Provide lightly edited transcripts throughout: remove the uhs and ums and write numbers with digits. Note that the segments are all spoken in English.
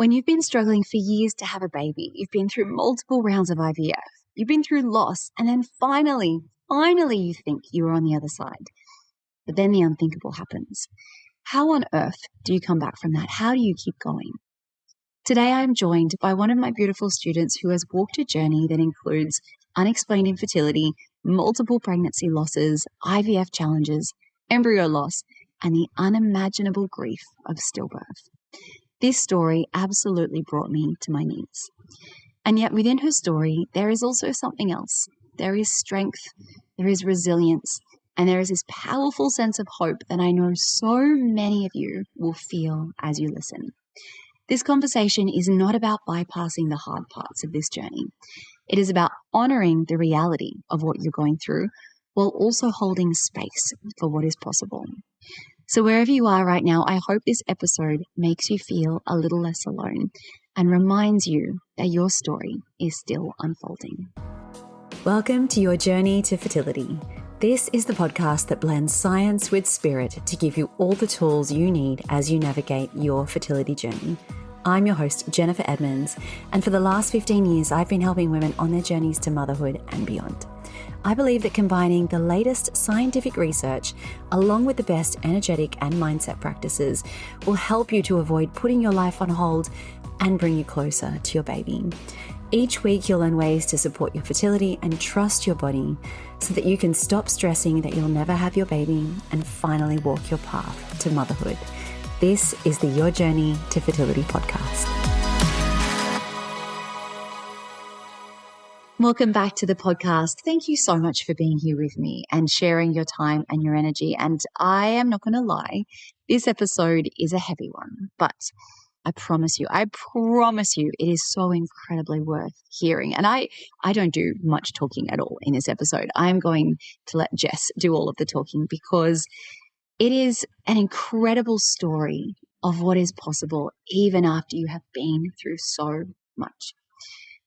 When you've been struggling for years to have a baby, you've been through multiple rounds of IVF, you've been through loss, and then finally you think you are on the other side. But then the unthinkable happens. How on earth do you come back from that? How do you keep going? Today I'm joined by one of my beautiful students who has walked a journey that includes unexplained infertility, multiple pregnancy losses, IVF challenges, embryo loss, and the unimaginable grief of stillbirth. This story absolutely brought me to my knees. And yet within her story, there is also something else. There is strength, there is resilience, and there is this powerful sense of hope that I know so many of you will feel as you listen. This conversation is not about bypassing the hard parts of this journey. It is about honoring the reality of what you're going through while also holding space for what is possible. So wherever you are right now, I hope this episode makes you feel a little less alone and reminds you that your story is still unfolding. Welcome to Your Journey to Fertility. This is the podcast that blends science with spirit to give you all the tools you need as you navigate your fertility journey. I'm your host, Jennifer Edmonds, and for the last 15 years, I've been helping women on their journeys to motherhood and beyond. I believe that combining the latest scientific research along with the best energetic and mindset practices will help you to avoid putting your life on hold and bring you closer to your baby. Each week, you'll learn ways to support your fertility and trust your body so that you can stop stressing that you'll never have your baby and finally walk your path to motherhood. This is the Your Journey to Fertility podcast. Welcome back to the podcast. Thank you so much for being here with me and sharing your time and your energy. And I am not going to lie, this episode is a heavy one, but I promise you, it is so incredibly worth hearing. And I don't do much talking at all in this episode. I'm going to let Jess do all of the talking because it is an incredible story of what is possible even after you have been through so much.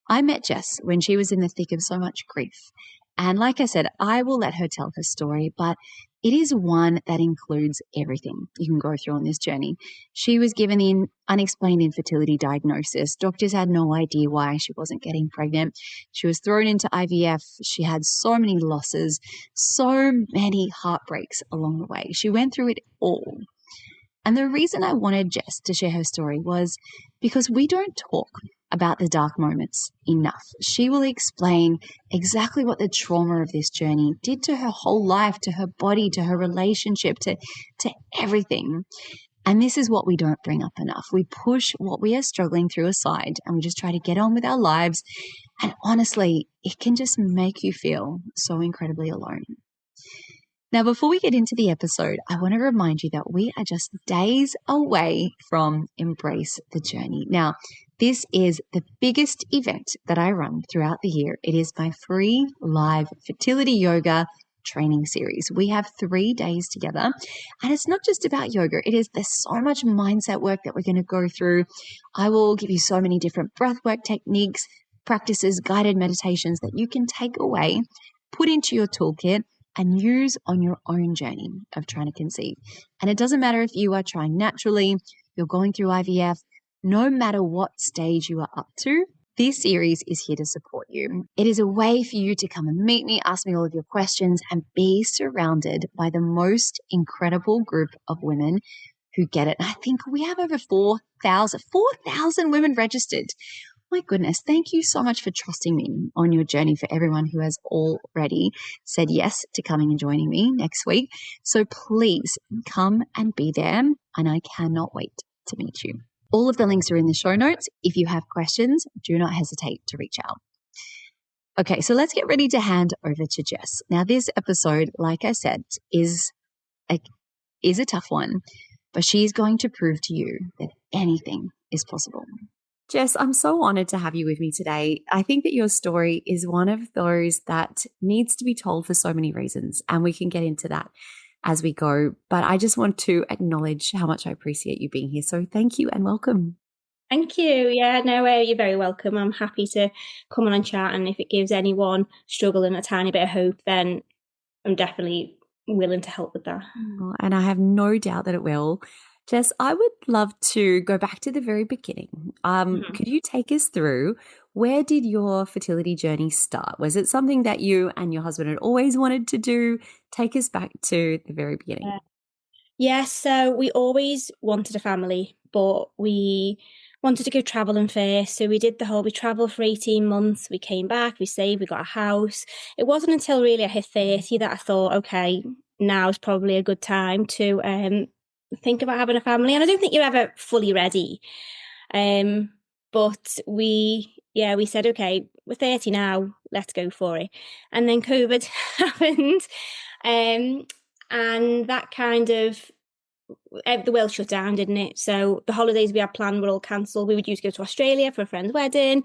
I met Jess when she was in the thick of so much grief. And like I said, I will let her tell her story, but it is one that includes everything you can go through on this journey. She was given the unexplained infertility diagnosis. Doctors had no idea why she wasn't getting pregnant. She was thrown into IVF. She had so many losses, so many heartbreaks along the way. She went through it all. And the reason I wanted Jess to share her story was because we don't talk about the dark moments enough. She will explain exactly what the trauma of this journey did to her whole life, to her body, to her relationship, to everything. And this is what we don't bring up enough. We push what we are struggling through aside and we just try to get on with our lives. And honestly, it can just make you feel so incredibly alone. Now, before we get into the episode, I want to remind you that we are just days away from Embrace the Journey. Now, this is the biggest event that I run throughout the year. It is my free live fertility yoga training series. We have 3 days together, and it's not just about yoga. There's so much mindset work that we're going to go through. I will give you so many different breathwork techniques, practices, guided meditations that you can take away, put into your toolkit, and use on your own journey of trying to conceive. And it doesn't matter if you are trying naturally, you're going through IVF, no matter what stage you are up to, this series is here to support you. It is a way for you to come and meet me, ask me all of your questions, and be surrounded by the most incredible group of women who get it. And I think we have over 4,000 women registered. My goodness, thank you so much for trusting me on your journey, for everyone who has already said yes to coming and joining me next week. So please come and be there, and I cannot wait to meet you. All of the links are in the show notes. If you have questions, do not hesitate to reach out. Okay, so let's get ready to hand over to Jess. Now, this episode, like I said, is a tough one, but she's going to prove to you that anything is possible. Jess, I'm so honored to have you with me today. I think that your story is one of those that needs to be told for so many reasons, and we can get into that as we go. But I just want to acknowledge how much I appreciate you being here. So thank you and welcome. Thank you. Yeah, no, you're very welcome. I'm happy to come on and chat. And if it gives anyone struggling a tiny bit of hope, then I'm definitely willing to help with that. And I have no doubt that it will. Jess, I would love to go back to the very beginning. Could you take us through, where did your fertility journey start? Was it something that you and your husband had always wanted to do? Take us back to the very beginning. Yeah, so we always wanted a family, but we wanted to go traveling first. So we traveled for 18 months. We came back, we saved, we got a house. It wasn't until really I hit 30 that I thought, okay, now is probably a good time to think about having a family. And I don't think you're ever fully ready. But we said, okay, we're 30 now, let's go for it. And then COVID happened. And that kind of, the world shut down, didn't it? So the holidays we had planned were all cancelled. We were due to go to Australia for a friend's wedding.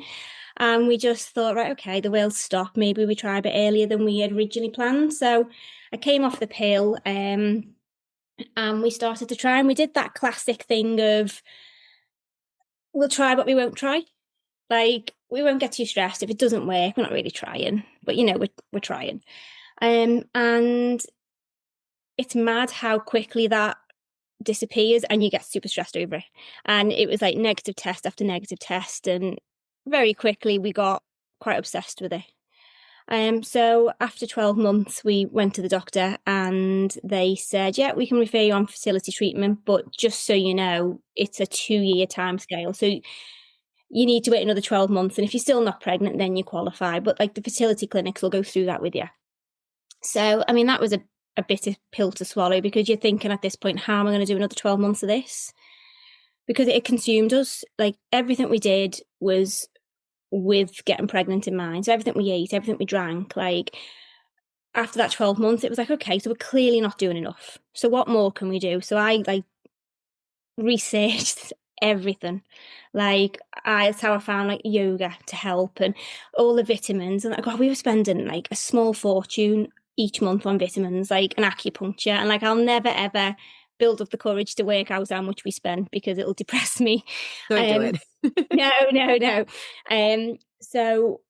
And we just thought, right, okay, the world stopped. Maybe we try a bit earlier than we had originally planned. So I came off the pill and we started to try. And we did that classic thing of, we'll try, but we won't try. Like, we won't get too stressed. If it doesn't work, we're not really trying. But, we're trying. And it's mad how quickly that disappears and you get super stressed over it. And it was like negative test after negative test. And very quickly we got quite obsessed with it. So after 12 months, we went to the doctor and they said, yeah, we can refer you on fertility treatment, but just so you know, it's a 2-year timescale. So you need to wait another 12 months. And if you're still not pregnant, then you qualify. But like the fertility clinics will go through that with you. So, I mean, that was a bitter pill to swallow, because you're thinking at this point, how am I going to do another 12 months of this? Because it consumed us. Like, everything we did was with getting pregnant in mind. So everything we ate, everything we drank, like, after that 12 months, it was like, okay, so we're clearly not doing enough. So what more can we do? So I researched everything. That's how I found like yoga to help and all the vitamins. And God, we were spending like a small fortune each month on vitamins, like an acupuncture. And like, I'll never ever build up the courage to work out how much we spend, because it'll depress me. Don't do it. No. So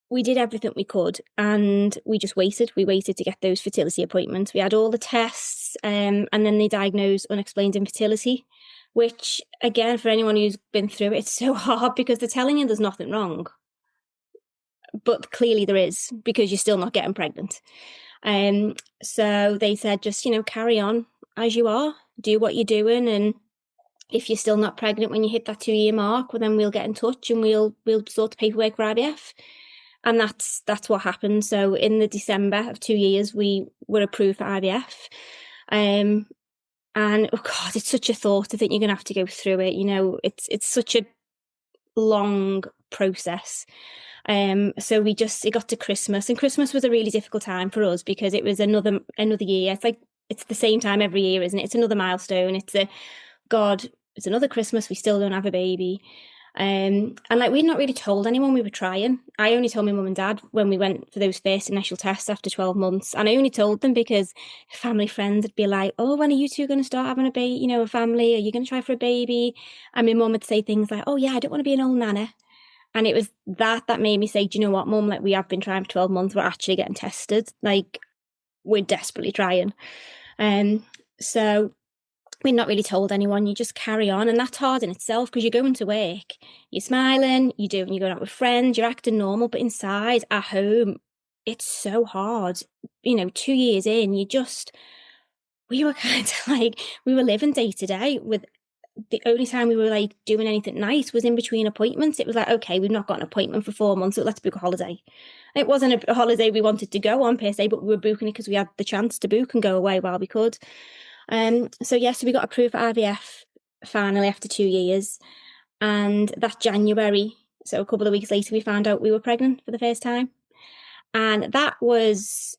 we did everything we could, and we just waited. We waited to get those fertility appointments. We had all the tests, and then they diagnosed unexplained infertility, which, again, for anyone who's been through it, it's so hard, because they're telling you there's nothing wrong. But clearly there is, because you're still not getting pregnant. So they said, just, carry on as you are, do what you're doing. And if you're still not pregnant when you hit that 2-year mark, well, then we'll get in touch and we'll sort the paperwork for IVF. And that's what happened. So in the December of 2 years, we were approved for IVF. And oh God, it's such a thought. I think you're going to have to go through it. It's such a long process. So it got to Christmas, and Christmas was a really difficult time for us, because it was another year. It's the same time every year, isn't it? It's another milestone. It's another Christmas. We still don't have a baby. And like, we'd not really told anyone we were trying. I only told my mum and dad when we went for those first initial tests after 12 months. And I only told them because family friends would be like, oh, when are you two going to start having a baby, a family? Are you going to try for a baby? And my mum would say things like, oh yeah, I don't want to be an old nana. And it was that made me say, do you know what, mum? Like, we have been trying for 12 months. We're actually getting tested. Like, we're desperately trying. So we're not really told anyone. You just carry on. And that's hard in itself, because you're going to work, you're smiling, you're going out with friends, you're acting normal. But inside, at home, it's so hard. 2 years in, we were kind of like, we were living day to day. With the only time we were like doing anything nice was in between appointments. It was like, okay, we've not got an appointment for 4 months, so let's book a holiday. It wasn't a holiday we wanted to go on per se, but we were booking it because we had the chance to book and go away while we could. So we got approved for IVF finally after 2 years. And that January, so a couple of weeks later, we found out we were pregnant for the first time. And that was,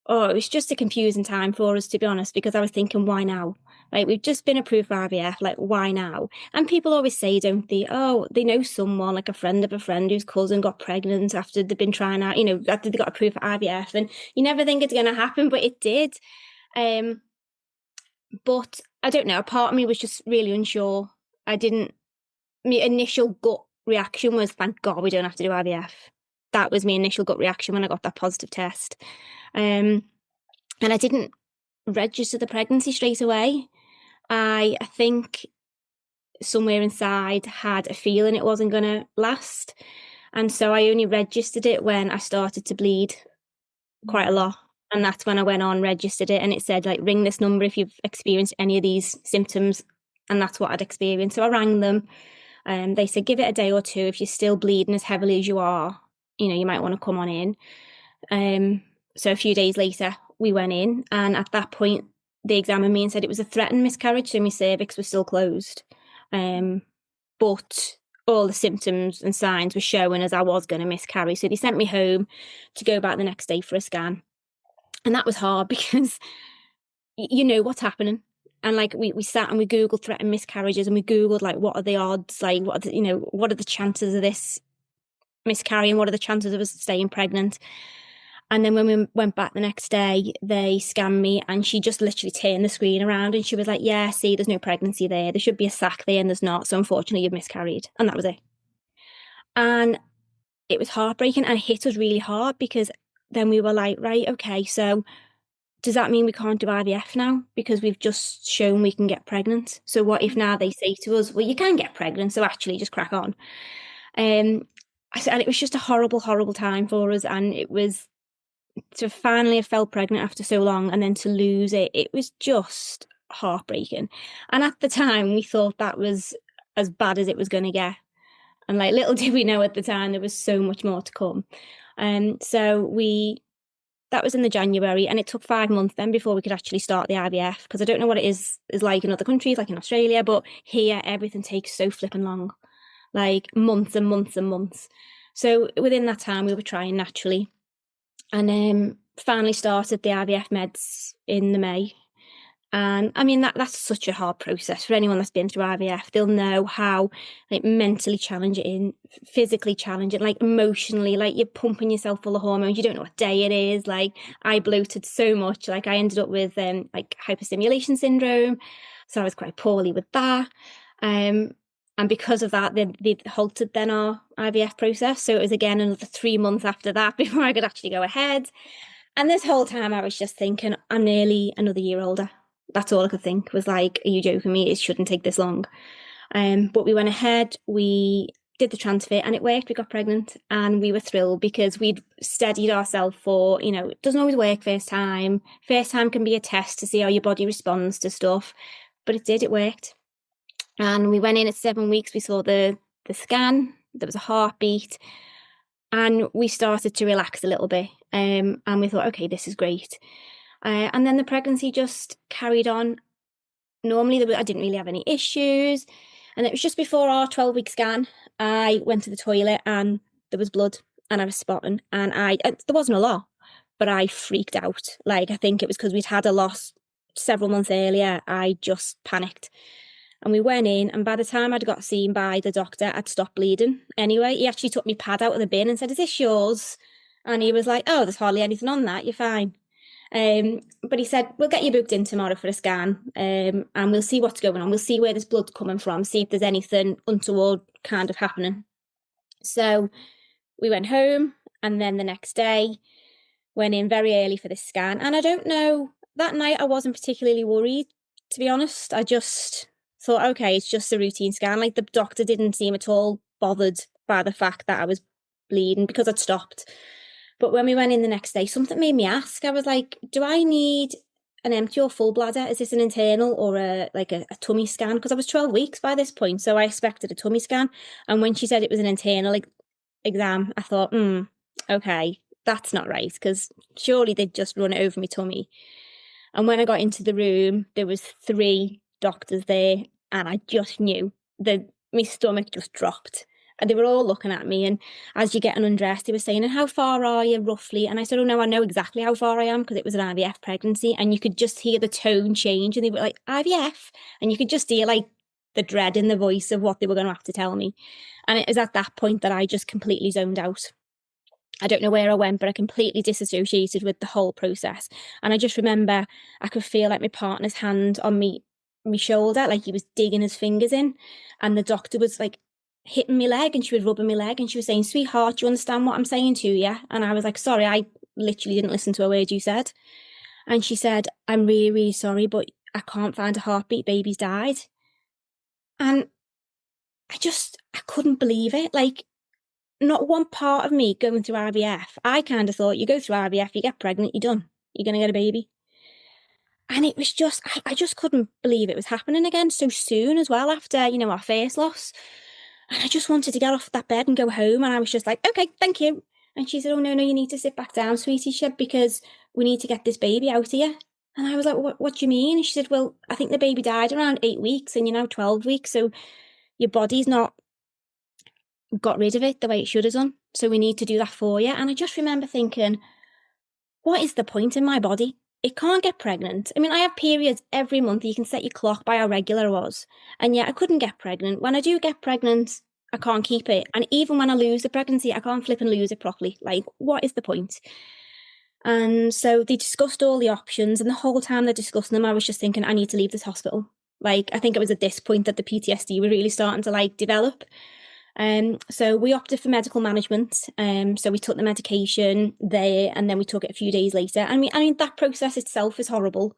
it was just a confusing time for us, to be honest, because I was thinking, why now? Like, we've just been approved for IVF, like, why now? And people always say, don't they? Oh, they know someone, like a friend of a friend whose cousin got pregnant after they've been trying out, after they got approved for IVF. And you never think it's going to happen, but it did. But I don't know, a part of me was just really unsure. My initial gut reaction was, thank God we don't have to do IVF. That was my initial gut reaction when I got that positive test. And I didn't register the pregnancy straight away. I think somewhere inside had a feeling it wasn't going to last. And so I only registered it when I started to bleed quite a lot. And that's when I went on, registered it, and it said, like, ring this number if you've experienced any of these symptoms. And that's what I'd experienced. So I rang them. They said, give it a day or two. If you're still bleeding as heavily as you are, you might want to come on in. So a few days later, we went in. And at that point, they examined me and said it was a threatened miscarriage. So my cervix was still closed. But all the symptoms and signs were showing as I was going to miscarry. So they sent me home to go back the next day for a scan. And that was hard because you know what's happening. And like we sat and we Googled threatened miscarriages, and we Googled like, what are the odds? Like, what are the chances of this miscarrying? What are the chances of us staying pregnant? And then when we went back the next day, they scanned me, and she just literally turned the screen around and she was like, yeah, see, there's no pregnancy there. There should be a sac there and there's not. So unfortunately, you've miscarried. And that was it. And it was heartbreaking, and it hit us really hard because then we were like, right, okay, so does that mean we can't do IVF now? Because we've just shown we can get pregnant. So what if now they say to us, well, you can get pregnant, so actually just crack on. And it was just a horrible, horrible time for us. And it was to finally have felt pregnant after so long and then to lose it, it was just heartbreaking. And at the time, we thought that was as bad as it was going to get. And like, little did we know at the time, there was so much more to come. That was in the January, and it took 5 months then before we could actually start the IVF, because I don't know what it is like in other countries, like in Australia, but here everything takes so flipping long, like months and months and months. So within that time, we were trying naturally, and finally started the IVF meds in the May. And I mean, that's such a hard process for anyone that's been through IVF. They'll know how like mentally challenging, physically challenging, like emotionally, like you're pumping yourself full of hormones. You don't know what day it is. Like I bloated so much, like I ended up with like hyperstimulation syndrome. So I was quite poorly with that. And because of that, they halted then our IVF process. So it was again another 3 months after that before I could actually go ahead. And this whole time I was just thinking, I'm nearly another year older. That's all I could think, was like, are you joking me? It shouldn't take this long. But we went ahead, we did the transfer, and it worked. We got pregnant, and we were thrilled because we'd steadied ourselves for, it doesn't always work first time. First time can be a test to see how your body responds to stuff. But it did, it worked. And we went in at 7 weeks, we saw the scan, there was a heartbeat, and we started to relax a little bit. And we thought, okay, this is great. And then the pregnancy just carried on. Normally, I didn't really have any issues. And it was just before our 12-week scan, I went to the toilet and there was blood and I was spotting. And there wasn't a lot, but I freaked out. Like, I think it was because we'd had a loss several months earlier. I just panicked. And we went in, and by the time I'd got seen by the doctor, I'd stopped bleeding. Anyway, he actually took my pad out of the bin and said, is this yours? And he was like, oh, there's hardly anything on that. You're fine. But he said, we'll get you booked in tomorrow for a scan, and we'll see what's going on. We'll see where this blood's coming from, see if there's anything untoward kind of happening. So we went home, and then the next day went in very early for this scan. And I don't know, that night I wasn't particularly worried, to be honest. I just thought, okay, it's just a routine scan. Like, the doctor didn't seem at all bothered by the fact that I was bleeding because I'd stopped. But when we went in the next day, something made me ask. I was like, do I need an empty or full bladder? Is this an internal or a tummy scan? Because I was 12 weeks by this point, so I expected a tummy scan. And when she said it was an internal exam, I thought, okay, that's not right, because surely they'd just run it over my tummy. And when I got into the room, there was 3 doctors there, and I just knew that my stomach just dropped. And they were all looking at me, and as you're getting undressed, they were saying, and how far are you roughly? And I said, oh no, I know exactly how far I am, because it was an IVF pregnancy. And you could just hear the tone change, and they were like, IVF? And you could just hear like the dread in the voice of what they were going to have to tell me. And it was at that point that I just completely zoned out. I don't know where I went, but I completely disassociated with the whole process. And I just remember I could feel like my partner's hand on me shoulder, like he was digging his fingers in. And the doctor was like hitting my leg, and she was rubbing my leg, and she was saying, sweetheart, do you understand what I'm saying to you? And I was like, sorry, I literally didn't listen to a word you said. And she said, I'm really, really sorry, but I can't find a heartbeat, baby's died. And I couldn't believe it. Like, not one part of me going through IVF, I kind of thought you go through IVF, you get pregnant, you're done. You're going to get a baby. And it was just, I just couldn't believe it was happening again so soon as well after, our first loss. And I just wanted to get off that bed and go home. And I was just like, okay, thank you. And she said, oh, no, you need to sit back down, sweetie. She said, because we need to get this baby out of you. And I was like, what do you mean? And she said, well, I think the baby died around 8 weeks and you're now 12 weeks. So your body's not got rid of it the way it should have done. So we need to do that for you. And I just remember thinking, what is the point in my body? It can't get pregnant. I mean, I have periods every month. You can set your clock by how regular I was. And yet I couldn't get pregnant. When I do get pregnant, I can't keep it. And even when I lose the pregnancy, I can't flip and lose it properly. Like, what is the point? And so they discussed all the options. And the whole time they're discussing them, I was just thinking, I need to leave this hospital. Like, I think it was at this point that the PTSD were really starting to develop. So we opted for medical management. So we took the medication there and then we took it a few days later. I mean, that process itself is horrible.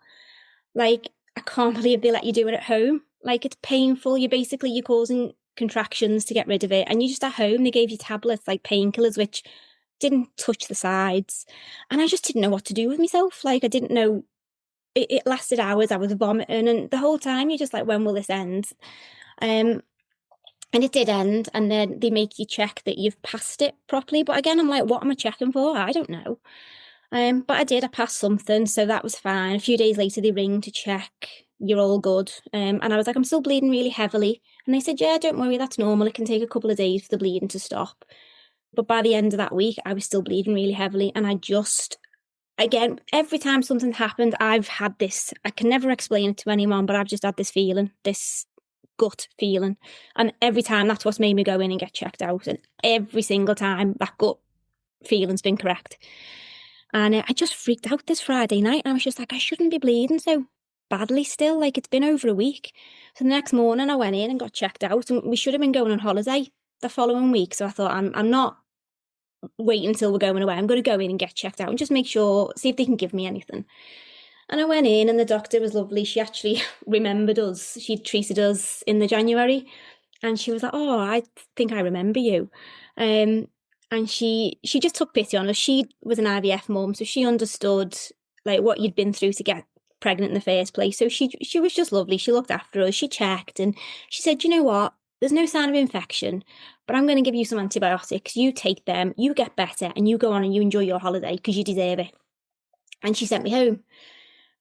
Like, I can't believe they let you do it at home. Like, it's painful. You're causing contractions to get rid of it. And you're just at home. They gave you tablets, like painkillers, which didn't touch the sides. And I just didn't know what to do with myself. Like, I didn't know. It lasted hours. I was vomiting. And the whole time you're just like, when will this end? And it did end, and then they make you check that you've passed it properly. But again, I'm like, what am I checking for? I don't know. But I passed something, so that was fine. A few days later, they ring to check you're all good. And I was like, I'm still bleeding really heavily. And they said, yeah, don't worry, that's normal. It can take a couple of days for the bleeding to stop. But by the end of that week, I was still bleeding really heavily. And again, every time something happened, I've had this, I can never explain it to anyone, but I've just had this feeling, this gut feeling. And every time that's what's made me go in and get checked out. And every single time that gut feeling's been correct. And I just freaked out this Friday night. And I was just like, I shouldn't be bleeding so badly still. Like, it's been over a week. So the next morning I went in and got checked out, and we should have been going on holiday the following week. So I thought, I'm not waiting until we're going away. I'm going to go in and get checked out and just make sure, see if they can give me anything. And I went in and the doctor was lovely. She actually remembered us. She'd treated us in the January. And she was like, oh, I think I remember you. And she just took pity on us. She was an IVF mum, so she understood like what you'd been through to get pregnant in the first place. So she was just lovely. She looked after us. She checked and she said, you know what? There's no sign of infection, but I'm going to give you some antibiotics. You take them, you get better, and you go on and you enjoy your holiday because you deserve it. And she sent me home.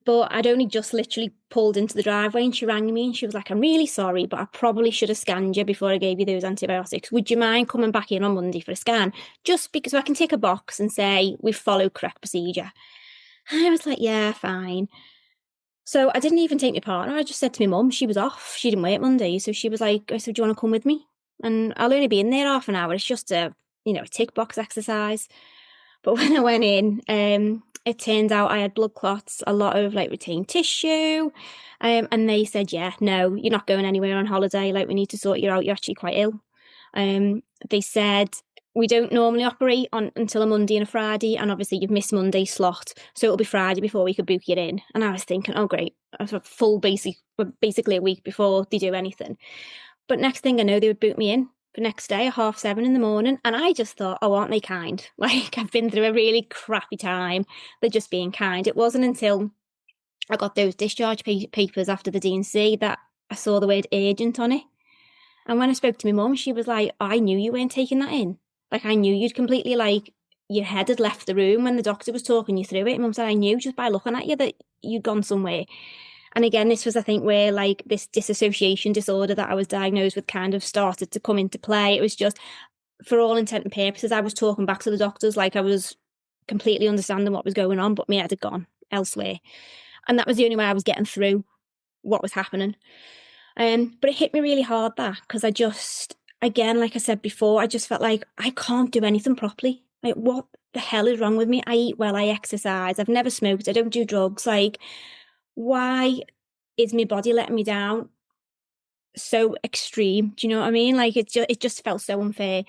But I'd only just literally pulled into the driveway and she rang me and she was like, I'm really sorry, but I probably should have scanned you before I gave you those antibiotics. Would you mind coming back in on Monday for a scan? Just because I can tick a box and say we've followed correct procedure. And I was like, yeah, fine. So I didn't even take my partner. I just said to my mum, she was off. She didn't work Monday. So she was like, I said, do you want to come with me? And I'll only be in there half an hour. It's just a tick box exercise. But when I went in, it turned out I had blood clots, a lot of retained tissue. And they said, yeah, no, you're not going anywhere on holiday. We need to sort you out. You're actually quite ill. They said, we don't normally operate on until a Monday and a Friday. And obviously you've missed Monday's slot. So it'll be Friday before we could book you in. And I was thinking, oh, great. I was basically a week before they do anything. But next thing I know, they would book me in for next day at 7:30 in the morning. And I just thought, oh, aren't they kind? I've been through a really crappy time. They're just being kind. It wasn't until I got those discharge papers after the D&C that I saw the word urgent on it. And when I spoke to my mum, she was like, oh, I knew you weren't taking that in. I knew you'd completely your head had left the room when the doctor was talking you through it. And Mum said, I knew just by looking at you that you'd gone somewhere. And again, this was, I think, where this dissociation disorder that I was diagnosed with kind of started to come into play. It was just, for all intent and purposes, I was talking back to the doctors like I was completely understanding what was going on, but my head had gone elsewhere. And that was the only way I was getting through what was happening. But it hit me really hard because I just, again, like I said before, I just felt like I can't do anything properly. What the hell is wrong with me? I eat well, I exercise, I've never smoked, I don't do drugs. Why is my body letting me down so extreme? Do you know what I mean? It just felt so unfair.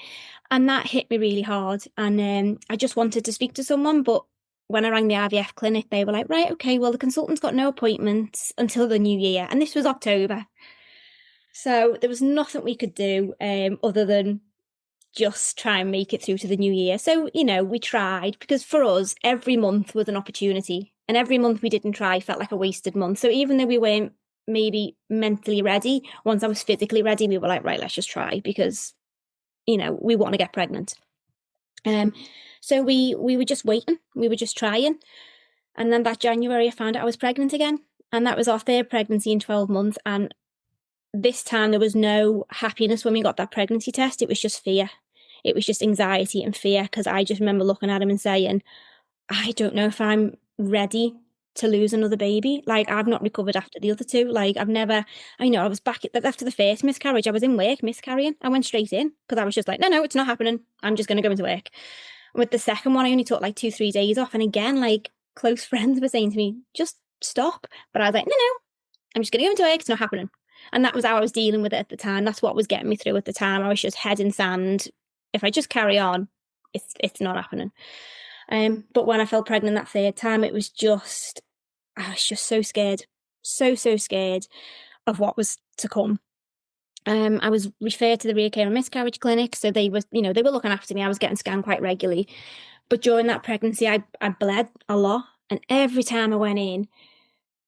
And that hit me really hard. And I just wanted to speak to someone, but when I rang the IVF clinic, they were like, right, okay, well, the consultant's got no appointments until the new year. And this was October. So there was nothing we could do other than just try and make it through to the new year. So, we tried, because for us, every month was an opportunity. And every month we didn't try felt like a wasted month. So even though we weren't maybe mentally ready, once I was physically ready, we were like, right, let's just try, because, we want to get pregnant. So we were just waiting. We were just trying. And then that January, I found out I was pregnant again. And that was our third pregnancy in 12 months. And this time there was no happiness when we got that pregnancy test. It was just fear. It was just anxiety and fear, because I just remember looking at him and saying, I don't know if I'm ready to lose another baby. Like, I've not recovered after the other two. Like, I was back after the first miscarriage. I was in work miscarrying. I went straight in, because I was just like, no, it's not happening. I'm just going to go into work. With the second one, I only took like 2-3 days off. And again, like, close friends were saying to me, just stop. But I was like, no, I'm just going to go into work. It's not happening. And that was how I was dealing with it at the time. That's what was getting me through at the time. I was just head in sand. If I just carry on, it's not happening. But when I fell pregnant that third time, I was just so scared. So scared of what was to come. I was referred to the reoccurring miscarriage clinic. So they were looking after me. I was getting scanned quite regularly. But during that pregnancy, I bled a lot. And every time I went in,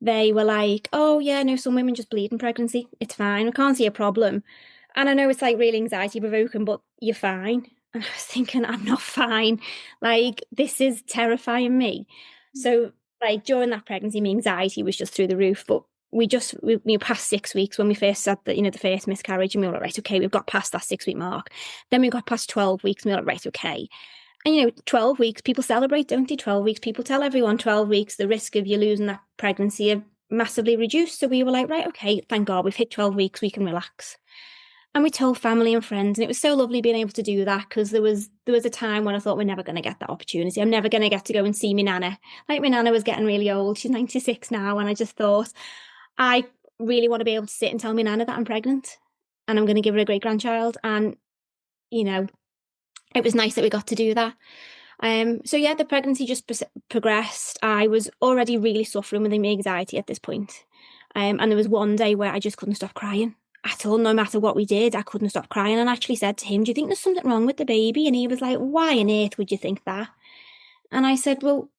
they were like, oh, yeah, no, some women just bleed in pregnancy. It's fine. I can't see a problem. And I know it's like really anxiety provoking, but you're fine. And I was thinking, I'm not fine. Like, this is terrifying me. So, like, during that pregnancy, my anxiety was just through the roof. But we passed 6 weeks when we first had the first miscarriage, and we were like, right, okay, we've got past that 6-week mark. Then we got past 12 weeks, and we were like, right, okay. And, 12 weeks, people celebrate, don't they? 12 weeks, people tell everyone 12 weeks, the risk of you losing that pregnancy are massively reduced. So we were like, right, okay, thank God, we've hit 12 weeks, we can relax. And we told family and friends, and it was so lovely being able to do that, because there was a time when I thought, we're never going to get that opportunity. I'm never going to get to go and see my nana. Like, my nana was getting really old. She's 96 now. And I just thought, I really want to be able to sit and tell my nana that I'm pregnant and I'm going to give her a great grandchild. And, it was nice that we got to do that. So yeah, the pregnancy just progressed. I was already really suffering with anxiety at this point. And there was one day where I just couldn't stop crying at all. No matter what we did, I couldn't stop crying. And I actually said to him, do you think there's something wrong with the baby? And he was like, why on earth would you think that? And I said, well,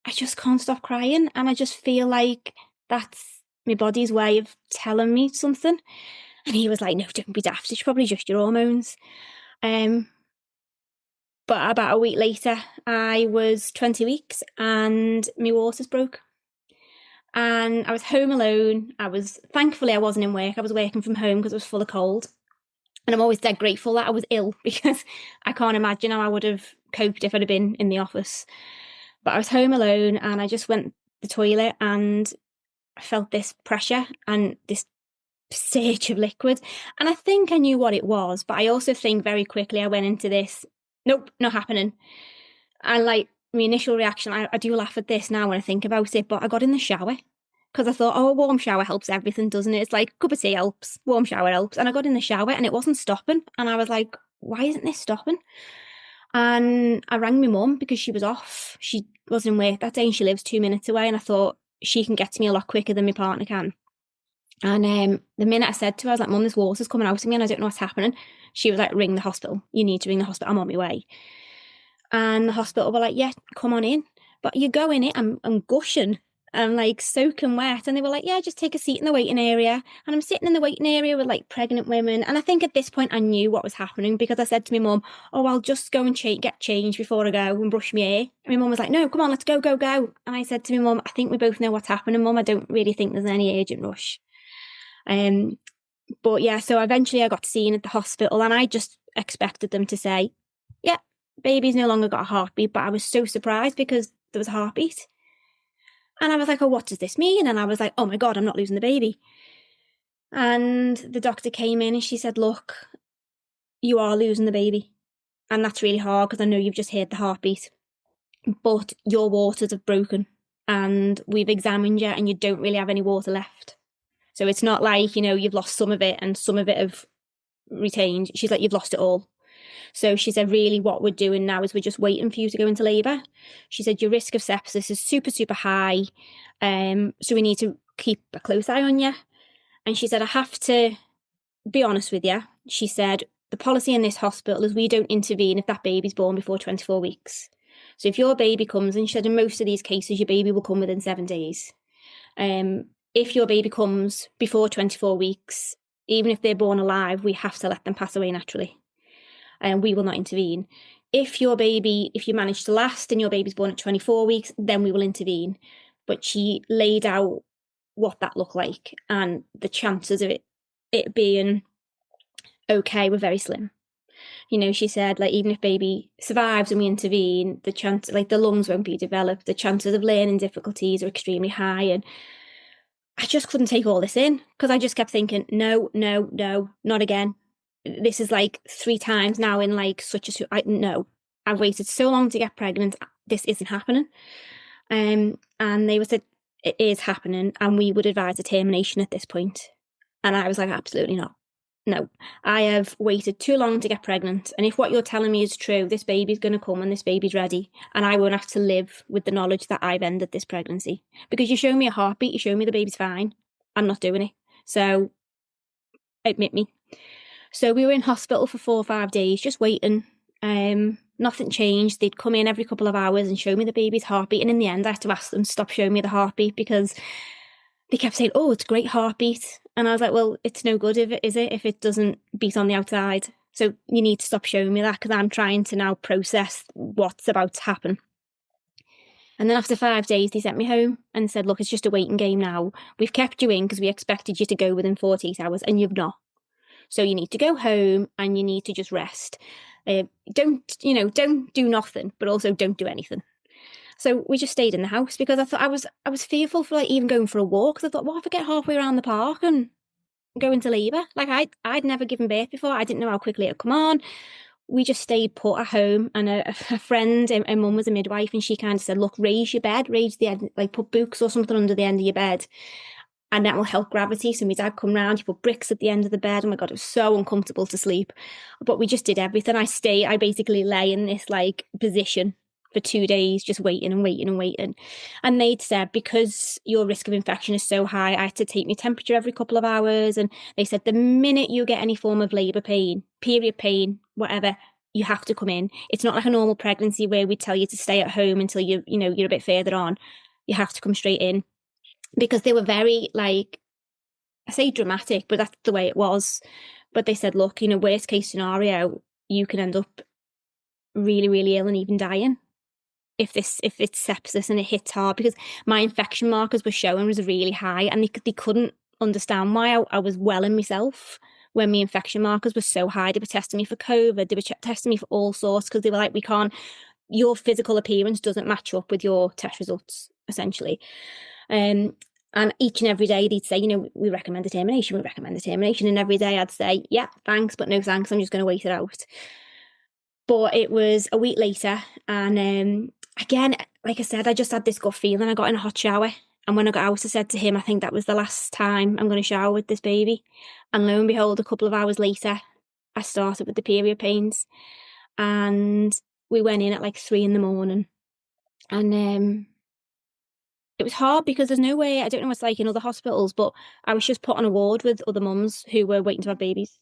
I just can't stop crying. And I just feel like that's my body's way of telling me something. And he was like, no, don't be daft. It's probably just your hormones. But about a week later, I was 20 weeks and my waters broke. And I was home alone. Thankfully, I wasn't in work. I was working from home because I was full of cold. And I'm always dead grateful that I was ill, because I can't imagine how I would have coped if I'd have been in the office. But I was home alone, and I just went to the toilet, and I felt this pressure and this surge of liquid. And I think I knew what it was, but I also think very quickly I went into this, nope, not happening. And like, my initial reaction, I do laugh at this now when I think about it, but I got in the shower, because I thought, a warm shower helps everything, doesn't it? It's like, cup of tea helps, warm shower helps. And I got in the shower and it wasn't stopping. And I was like, why isn't this stopping? And I rang my mum, because she was off. She wasn't in work that day, and she lives 2 minutes away. And I thought, she can get to me a lot quicker than my partner can. And the minute I said to her, I was like, Mum, this water's coming out of me and I don't know what's happening. She was like, ring the hospital. You need to ring the hospital. I'm on my way. And the hospital were like, yeah, come on in. But you go in it, I'm gushing. I'm like soaking wet. And they were like, yeah, just take a seat in the waiting area. And I'm sitting in the waiting area with like pregnant women. And I think at this point I knew what was happening, because I said to my mum, oh, I'll just go and get changed before I go and brush my hair. And my mum was like, no, come on, let's go. And I said to my mum, I think we both know what's happening, Mum. I don't really think there's any urgent rush. But yeah, so eventually I got seen at the hospital, and I just expected them to say, yeah, baby's no longer got a heartbeat. But I was so surprised, because there was a heartbeat. And I was like, oh, what does this mean? And I was like, oh my God, I'm not losing the baby. And the doctor came in and she said, look, you are losing the baby. And that's really hard, because I know you've just heard the heartbeat, but your waters have broken and we've examined you and you don't really have any water left. So it's not like, you've lost some of it and some of it have retained. She's like, you've lost it all. So she said, really what we're doing now is we're just waiting for you to go into labour. She said, your risk of sepsis is super, super high. So we need to keep a close eye on you. And she said, I have to be honest with you. She said, the policy in this hospital is we don't intervene if that baby's born before 24 weeks. So if your baby comes, and she said in most of these cases, your baby will come within 7 days. If your baby comes before 24 weeks, even if they're born alive, we have to let them pass away naturally. And we will not intervene. If you manage to last and your baby's born at 24 weeks, then we will intervene. But she laid out what that looked like, and the chances of it being okay were very slim. She said, like, even if baby survives and we intervene, the chance, like, the lungs won't be developed, the chances of learning difficulties are extremely high. And I just couldn't take all this in, because I just kept thinking, no, not again. This is like 3 times now in like no, I've waited so long to get pregnant. This isn't happening. And they said, it is happening, and we would advise a termination at this point. And I was like, absolutely not. No, I have waited too long to get pregnant. And if what you're telling me is true, this baby's going to come and this baby's ready. And I won't have to live with the knowledge that I've ended this pregnancy. Because you show me a heartbeat, you show me the baby's fine. I'm not doing it. So admit me. So we were in hospital for 4 or 5 days, just waiting. Nothing changed. They'd come in every couple of hours and show me the baby's heartbeat. And in the end, I had to ask them to stop showing me the heartbeat, because they kept saying, oh, it's a great heartbeat. And I was like, well, it's no good, if it doesn't beat on the outside. So you need to stop showing me that, because I'm trying to now process what's about to happen. And then after 5 days, they sent me home and said, look, it's just a waiting game now. We've kept you in because we expected you to go within 48 hours and you've not. So you need to go home and you need to just rest. Don't do nothing, but also don't do anything. So we just stayed in the house, because I thought I was fearful for, like, even going for a walk. Because I thought, what if I get halfway around the park and go into labour? Like, I'd never given birth before. I didn't know how quickly it'd come on. We just stayed put at home, and a friend, her mum was a midwife, and she kind of said, look, raise your bed, raise the end, like put books or something under the end of your bed, and that will help gravity. So my dad come round, he put bricks at the end of the bed. Oh my God, it was so uncomfortable to sleep. But we just did everything. I basically lay in this like position for 2 days, just waiting and waiting and waiting. And they'd said, because your risk of infection is so high, I had to take my temperature every couple of hours. And they said, the minute you get any form of labour pain, period pain, whatever, you have to come in. It's not like a normal pregnancy where we tell you to stay at home until you're a bit further on. You have to come straight in. Because they were very, like, I say dramatic, but that's the way it was. But they said, look, worst case scenario, you can end up really, really ill and even dying if it's sepsis and it hits hard, because my infection markers were showing was really high, and they couldn't understand why I was well in myself when my infection markers were so high. They were testing me for COVID, they were testing me for all sorts, because they were like, your physical appearance doesn't match up with your test results, essentially. And each and every day they'd say, we recommend a termination, we recommend a termination. And every day I'd say, yeah, thanks, but no thanks, I'm just going to wait it out. But it was a week later, and again, like I said, I just had this gut feeling. I got in a hot shower, and when I got out, I said to him, I think that was the last time I'm going to shower with this baby. And lo and behold, a couple of hours later, I started with the period pains, and we went in at like 3 a.m. and it was hard, because there's no way, I don't know what it's like in other hospitals, but I was just put on a ward with other mums who were waiting to have babies.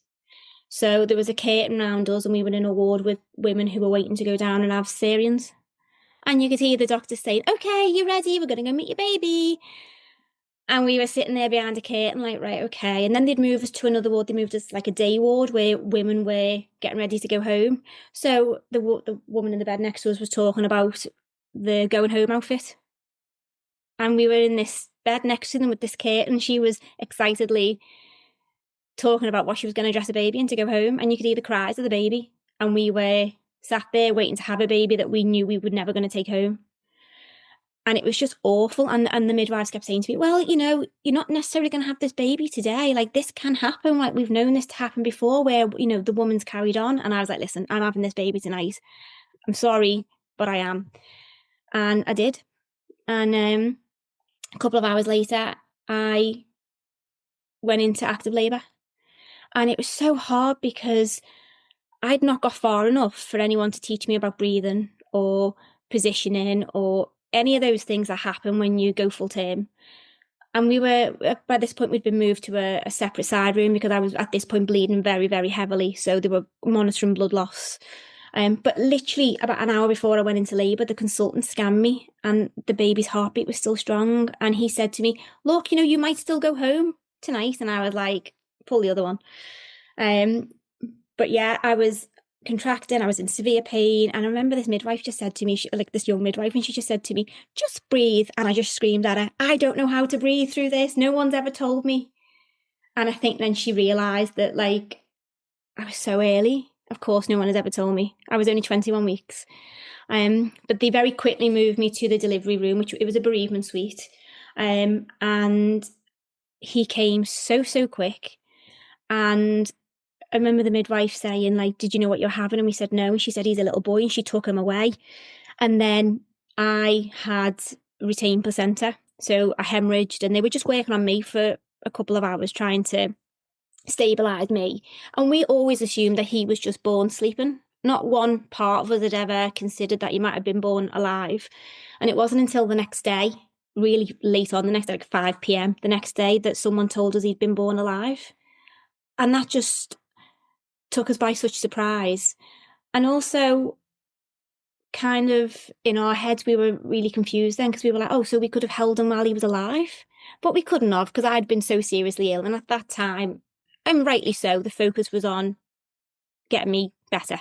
So there was a curtain around us, and we were in a ward with women who were waiting to go down and have cesareans. And you could hear the doctor saying, okay, you're ready, we're going to go meet your baby. And we were sitting there behind a curtain like, right, okay. And then they'd move us to another ward. They moved us like a day ward where women were getting ready to go home. So the woman in the bed next to us was talking about the going home outfit. And we were in this bed next to them with this curtain. She was excitedly talking about what she was going to dress a baby in to go home. And you could hear the cries of the baby. And we were sat there waiting to have a baby that we knew we were never going to take home. And it was just awful. And the midwives kept saying to me, well, you're not necessarily going to have this baby today. Like, this can happen. Like, we've known this to happen before, where, the woman's carried on. And I was like, listen, I'm having this baby tonight. I'm sorry, but I am. And I did. And a couple of hours later, I went into active labour. And it was so hard, because I'd not got far enough for anyone to teach me about breathing or positioning or any of those things that happen when you go full term. And we were, by this point, we'd been moved to a separate side room because I was at this point bleeding very, very heavily. So they were monitoring blood loss. But literally about an hour before I went into labour, the consultant scanned me and the baby's heartbeat was still strong. And he said to me, look, you might still go home tonight. And I was like, pull the other one. But yeah, I was contracting, I was in severe pain. And I remember this midwife just said to me, this young midwife, and she just said to me, just breathe. And I just screamed at her, I don't know how to breathe through this. No one's ever told me. And I think then she realised that I was so early. Of course, no one has ever told me. I was only 21 weeks. But they very quickly moved me to the delivery room, which it was a bereavement suite. And he came so quick. And I remember the midwife saying, did you know what you're having? And we said no. And she said, he's a little boy. And she took him away. And then I had retained placenta. So I hemorrhaged, and they were just working on me for a couple of hours trying to stabilise me. And we always assumed that he was just born sleeping. Not one part of us had ever considered that he might have been born alive. And it wasn't until the next day, really late on the next day, 5 p.m. the next day, that someone told us he'd been born alive. And that just took us by such surprise. And also, kind of in our heads, we were really confused then because we were like, oh, so we could have held him while he was alive. But we couldn't have because I'd been so seriously ill. And at that time, and rightly so, the focus was on getting me better.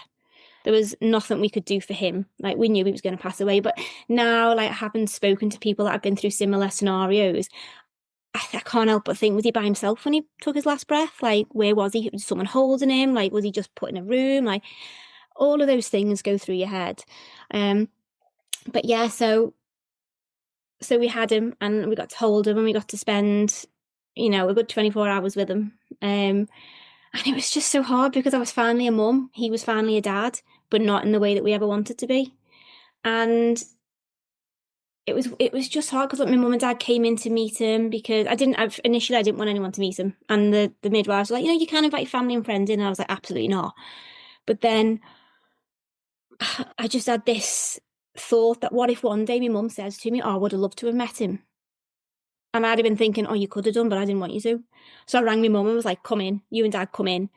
There was nothing we could do for him. We knew he was going to pass away. But now, having spoken to people that have been through similar scenarios, I can't help but think, was he by himself when he took his last breath? Where was he? Was someone holding him? Was he just put in a room? All of those things go through your head. But yeah, so we had him and we got to hold him and we got to spend, a good 24 hours with him. And it was just so hard because I was finally a mum. He was finally a dad, but not in the way that we ever wanted to be. And it was just hard because my mum and dad came in to meet him because initially I didn't want anyone to meet him. And the midwives were like, you can invite your family and friends in. And I was like, absolutely not. But then I just had this thought that what if one day my mum says to me, oh, I would have loved to have met him. And I'd have been thinking, oh, you could have done, but I didn't want you to. So I rang my mum and was like, come in, you and dad come in.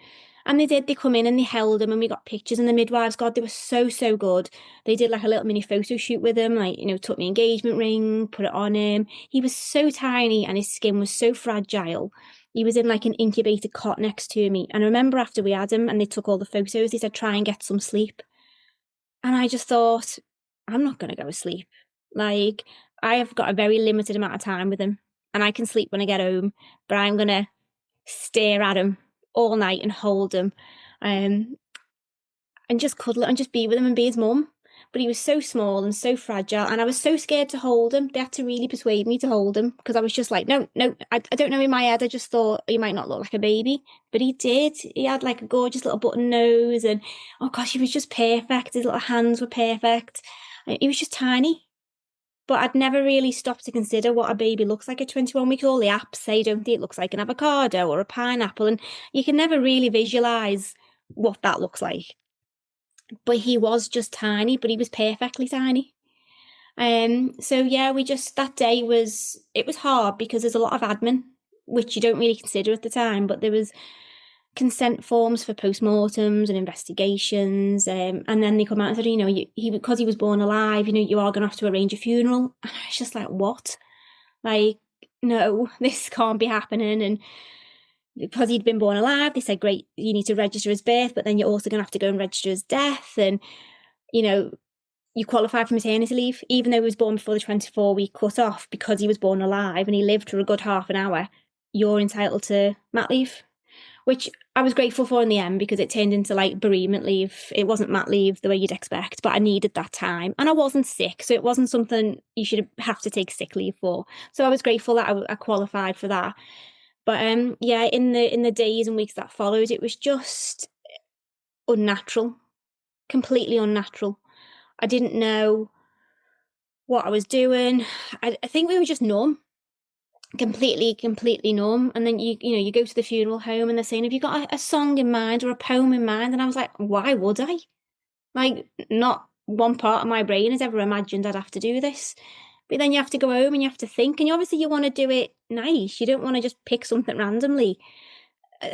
And they did, they come in and they held him and we got pictures, and the midwives, God, they were so good. They did a little mini photo shoot with him, took my engagement ring, put it on him. He was so tiny and his skin was so fragile. He was in an incubated cot next to me. And I remember after we had him and they took all the photos, they said, try and get some sleep. And I just thought, I'm not going to go to sleep. I have got a very limited amount of time with him and I can sleep when I get home, but I'm going to stare at him all night and hold him and just cuddle and just be with him and be his mum. But he was so small and so fragile and I was so scared to hold him. They had to really persuade me to hold him because I was just like, no, I don't know, in my head I just thought he might not look like a baby, but he did. He had a gorgeous little button nose and oh gosh, he was just perfect. His little hands were perfect. He was just tiny. But I'd never really stopped to consider what a baby looks like at 21 weeks. All the apps say, don't they? It looks like an avocado or a pineapple. And you can never really visualise what that looks like. But he was just tiny, but he was perfectly tiny. So yeah, that day it was hard because there's a lot of admin, which you don't really consider at the time, but there was consent forms for postmortems and investigations, and then they come out and said, because he was born alive, you are going to have to arrange a funeral. And I was just like, what? No, this can't be happening. And because he'd been born alive, they said, great, you need to register his birth, but then you're also going to have to go and register his death. And, you qualify for maternity leave, even though he was born before the 24-week cut off, because he was born alive and he lived for a good half an hour, you're entitled to mat leave, which I was grateful for in the end because it turned into bereavement leave. It wasn't mat leave the way you'd expect, but I needed that time and I wasn't sick. So it wasn't something you should have to take sick leave for. So I was grateful that I qualified for that. But yeah, in the days and weeks that followed, it was just unnatural, completely unnatural. I didn't know what I was doing. I think we were just numb. completely numb. And then you go to the funeral home and they're saying, have you got a song in mind or a poem in mind? And I was like, why would I? Like, not one part of my brain has ever imagined I'd have to do this. But then you have to go home and you have to think, and you want to do it nice. You don't want to just pick something randomly.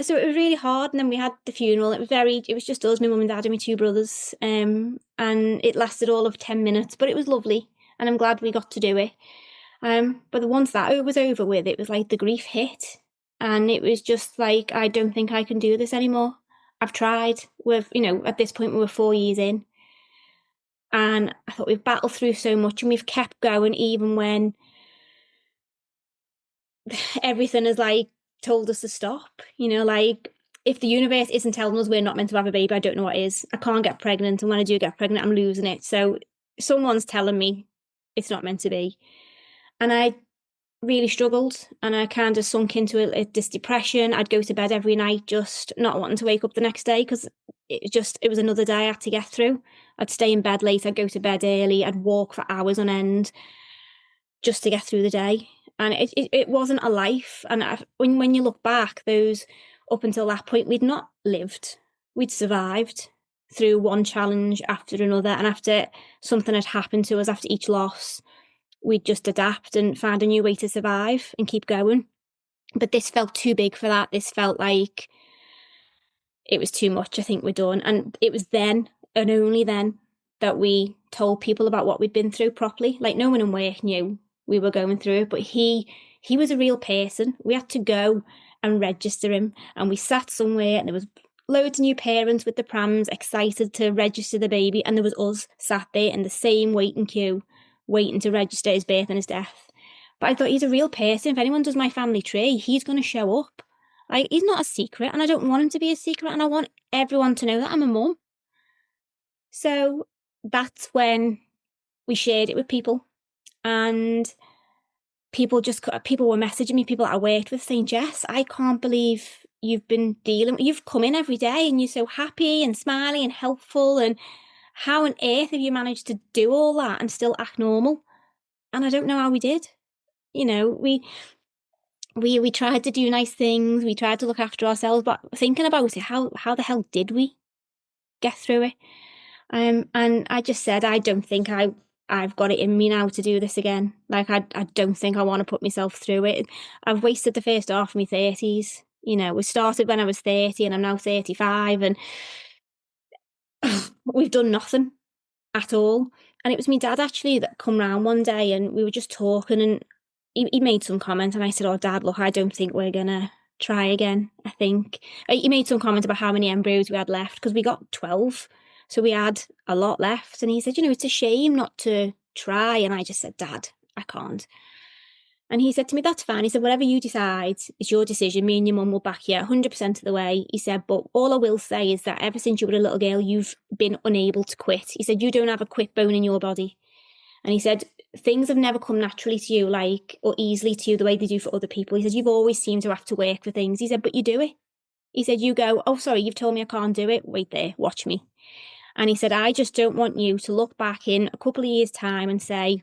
So it was really hard. And then we had the funeral. It was just us, my mum and dad and my two brothers. And it lasted all of 10 minutes, but it was lovely. And I'm glad we got to do it. But once that was over with, it was like the grief hit. And it was just like, I don't think I can do this anymore. I've tried. At this point, we were 4 years in. And I thought we've battled through so much and we've kept going even when everything has like told us to stop. Like, if the universe isn't telling us we're not meant to have a baby, I don't know what is. I can't get pregnant. And when I do get pregnant, I'm losing it. So someone's telling me it's not meant to be. And I really struggled and I kind of sunk into this depression. I'd go to bed every night just not wanting to wake up the next day because it was another day I had to get through. I'd stay in bed late, I'd go to bed early, I'd walk for hours on end just to get through the day. And it wasn't a life. And when you look back, those up until that point, we'd not lived. We'd survived through one challenge after another. And after something had happened to us, after each loss, we'd just adapt and find a new way to survive and keep going. But this felt too big for that. This felt like it was too much. I think we're done. And it was then and only then that we told people about what we'd been through properly. Like, no one in work knew we were going through it, but he was a real person. We had to go and register him, and we sat somewhere and there was loads of new parents with the prams excited to register the baby, and there was us sat there in the same waiting queue waiting to register his birth and his death. But I thought, he's a real person. If anyone does my family tree, he's going to show up. Like, he's not a secret, and I don't want him to be a secret, and I want everyone to know that I'm a mum. So that's when we shared it with people, and people were messaging me, people that I worked with, saying, Jess, I can't believe you've come in every day and you're so happy and smiley and helpful, and how on earth have you managed to do all that and still act normal? And I don't know how we did. We tried to do nice things, we tried to look after ourselves, but thinking about it, how the hell did we get through it? And I just said, I don't think I've got it in me now to do this again. Like, I don't think I want to put myself through it. I've wasted the first half of my 30s. We started when I was 30 and I'm now 35, and we've done nothing at all. And it was my dad actually that come round one day and we were just talking, and he made some comment, and I said, oh, Dad, look, I don't think we're going to try again. I think he made some comment about how many embryos we had left, because we got 12. So we had a lot left. And he said, it's a shame not to try. And I just said, Dad, I can't. And he said to me, that's fine. He said, whatever you decide is your decision. Me and your mum will back you 100% of the way. He said, but all I will say is that ever since you were a little girl, you've been unable to quit. He said, you don't have a quit bone in your body. And he said, things have never come naturally to you, or easily to you the way they do for other people. He said, you've always seemed to have to work for things. He said, but you do it. He said, you go, oh, sorry, you've told me I can't do it. Wait there, watch me. And he said, I just don't want you to look back in a couple of years' time and say,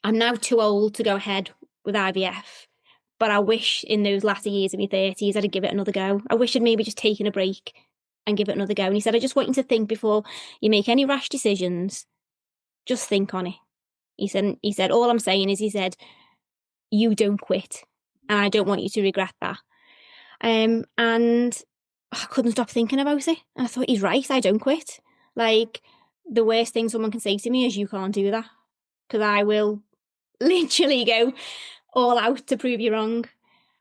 I'm now too old to go ahead with IVF, but I wish in those latter years of my 30s I'd give it another go. I wish I'd maybe just taken a break and give it another go. And he said, I just want you to think before you make any rash decisions, just think on it. He said, all I'm saying is, he said, you don't quit, and I don't want you to regret that. And I couldn't stop thinking about it. And I thought, he's right, I don't quit. Like, the worst thing someone can say to me is, you can't do that, because I will literally go all out to prove you wrong.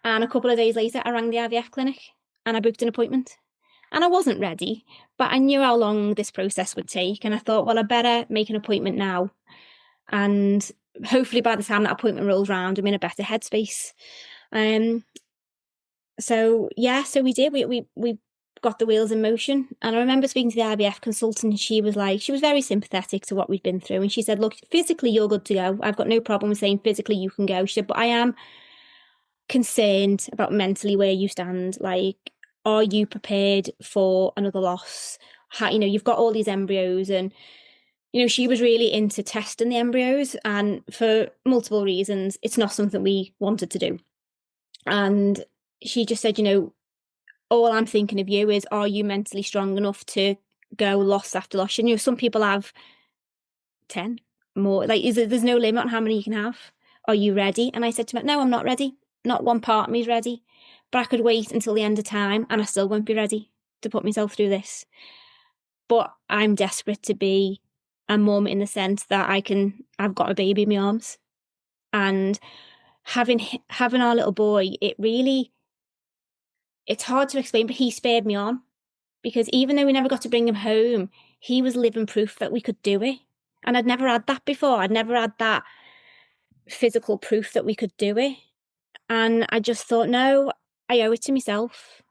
And a couple of days later, I rang the IVF clinic and I booked an appointment. And I wasn't ready, but I knew how long this process would take. And I thought, well, I better make an appointment now. And hopefully by the time that appointment rolls around, I'm in a better headspace. So we did. We got the wheels in motion. And I remember speaking to the IVF consultant, and she was very sympathetic to what we'd been through. And she said, look, physically, you're good to go. I've got no problem with saying physically you can go. She said, but I am concerned about mentally where you stand. Like, are you prepared for another loss? You've got all these embryos, and she was really into testing the embryos, and for multiple reasons, it's not something we wanted to do. And she just said, all I'm thinking of you is, are you mentally strong enough to go loss after loss? And, some people have 10 more. Like, there's no limit on how many you can have. Are you ready? And I said to her, no, I'm not ready. Not one part of me is ready. But I could wait until the end of time and I still won't be ready to put myself through this. But I'm desperate to be a mum in the sense that I've got a baby in my arms. And having our little boy, it's hard to explain, but he spurred me on. Because even though we never got to bring him home, he was living proof that we could do it. And I'd never had that before. I'd never had that physical proof that we could do it. And I just thought, no, I owe it to myself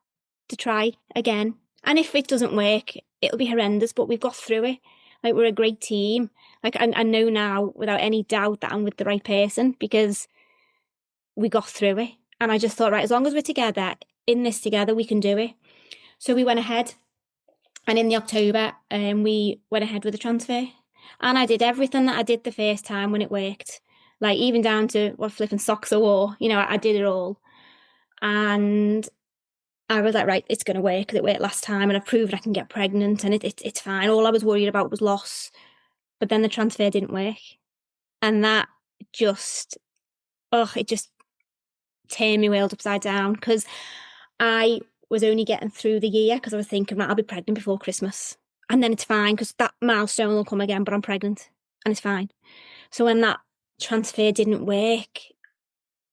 to try again. And if it doesn't work, it'll be horrendous, but we've got through it. Like, we're a great team. Like, I know now without any doubt that I'm with the right person because we got through it. And I just thought, right, as long as we're together, in this together, we can do it. So we went ahead. And in the October, we went ahead with the transfer. And I did everything that I did the first time when it worked. Like, even down to what flipping socks I wore. I did it all. And I was like, right, it's going to work because it worked last time. And I've proved I can get pregnant and it's fine. All I was worried about was loss. But then the transfer didn't work. And that just, it just turned my world upside down because I was only getting through the year because I was thinking, right, I'll be pregnant before Christmas. And then it's fine because that milestone will come again, but I'm pregnant and it's fine. So when that transfer didn't work,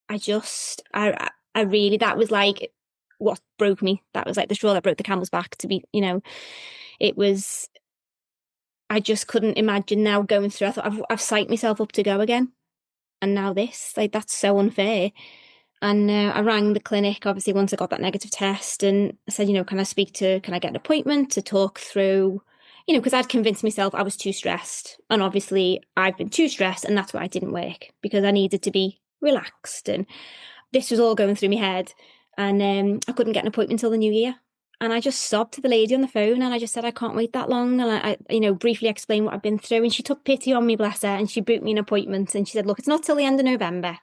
I really, that was like what broke me. That was like the straw that broke the camel's back to be, it was, I just couldn't imagine now going through. I thought I've psyched myself up to go again. And now this, like, that's so unfair. And I rang the clinic, obviously, once I got that negative test and I said, can I get an appointment to talk through, because I'd convinced myself I was too stressed. And obviously I've been too stressed and that's why it didn't work because I needed to be relaxed. And this was all going through my head. And I couldn't get an appointment until the new year. And I just sobbed to the lady on the phone and I just said, I can't wait that long. And I briefly explained what I've been through. And she took pity on me, bless her. And she booked me an appointment. And she said, look, it's not till the end of November.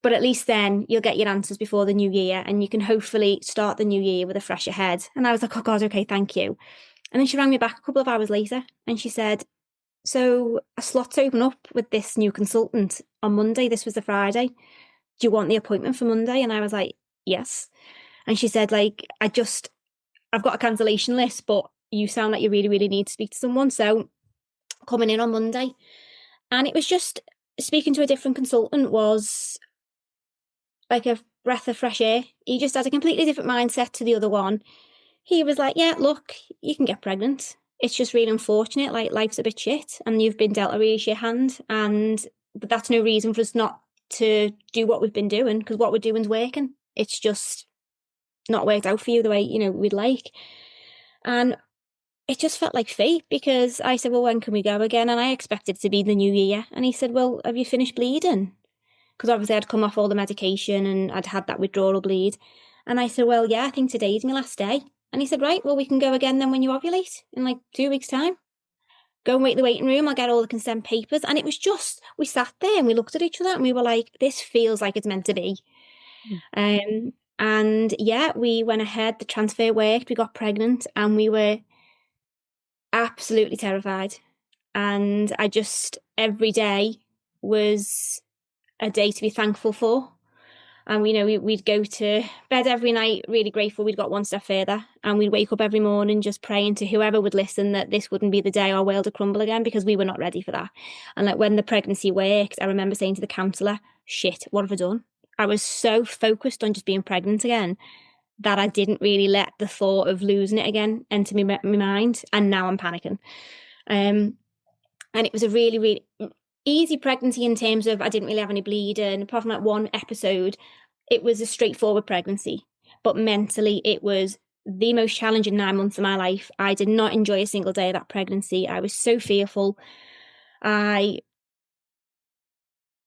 But at least then you'll get your answers before the new year and you can hopefully start the new year with a fresher head. And I was like, oh God, okay, thank you. And then she rang me back a couple of hours later and she said, so a slot's open up with this new consultant on Monday. This was the Friday. Do you want the appointment for Monday? And I was like, yes. And she said, like, I've got a cancellation list, but you sound like you really, really need to speak to someone. So coming in on Monday. And it was just speaking to a different consultant was like a breath of fresh air. He just had a completely different mindset to the other one. He was like, yeah, look, you can get pregnant. It's just really unfortunate. Like, life's a bit shit and you've been dealt a really shit hand. But that's no reason for us not to do what we've been doing because what we're doing is working. It's just not worked out for you the way, we'd like. And it just felt like fate because I said, well, when can we go again? And I expected it to be the new year. And he said, well, have you finished bleeding? Because obviously I'd come off all the medication and I'd had that withdrawal bleed. And I said, well, yeah, I think today's my last day. And he said, right, well, we can go again then when you ovulate in like 2 weeks' time. Go and wait in the waiting room. I'll get all the consent papers. And it was just, we sat there and we looked at each other and we were like, this feels like it's meant to be. And yeah, we went ahead. The transfer worked. We got pregnant and we were absolutely terrified. And every day was a day to be thankful for. And we'd go to bed every night really grateful we'd got one step further, and we'd wake up every morning just praying to whoever would listen that this wouldn't be the day our world would crumble again because we were not ready for that. And like when the pregnancy worked, I remember saying to the counsellor, shit, what have I done? I was so focused on just being pregnant again that I didn't really let the thought of losing it again enter my mind, and now I'm panicking. And it was a really, really easy pregnancy in terms of I didn't really have any bleeding. Apart from like one episode, it was a straightforward pregnancy. But mentally, it was the most challenging 9 months of my life. I did not enjoy a single day of that pregnancy. I was so fearful. I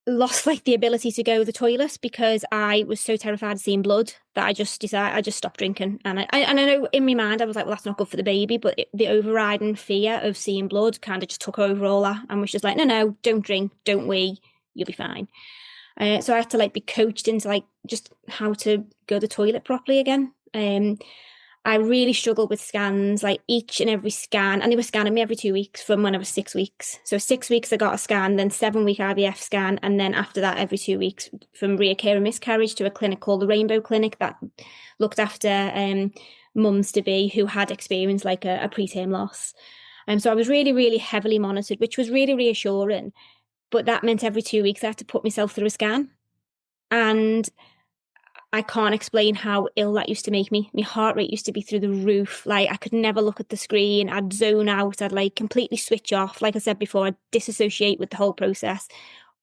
lost like the ability to go to the toilet because I was so terrified of seeing blood that I just decided I just stopped drinking. And I know in my mind I was like, well, that's not good for the baby, but the overriding fear of seeing blood kind of just took over all that and was just like, no, don't drink, don't wee, you'll be fine. So I had to like be coached into like just how to go to the toilet properly again. I really struggled with scans, like each and every scan, and they were scanning me every 2 weeks from when I was 6 weeks. So 6 weeks I got a scan, then 7 week IVF scan, and then after that every 2 weeks from reoccurring miscarriage to a clinic called the Rainbow Clinic that looked after mums to be who had experienced like a preterm loss. So I was really, really heavily monitored, which was really reassuring. But that meant every 2 weeks I had to put myself through a scan. And I can't explain how ill that used to make me. My heart rate used to be through the roof. Like I could never look at the screen. I'd zone out. I'd like completely switch off. Like I said before, I'd disassociate with the whole process.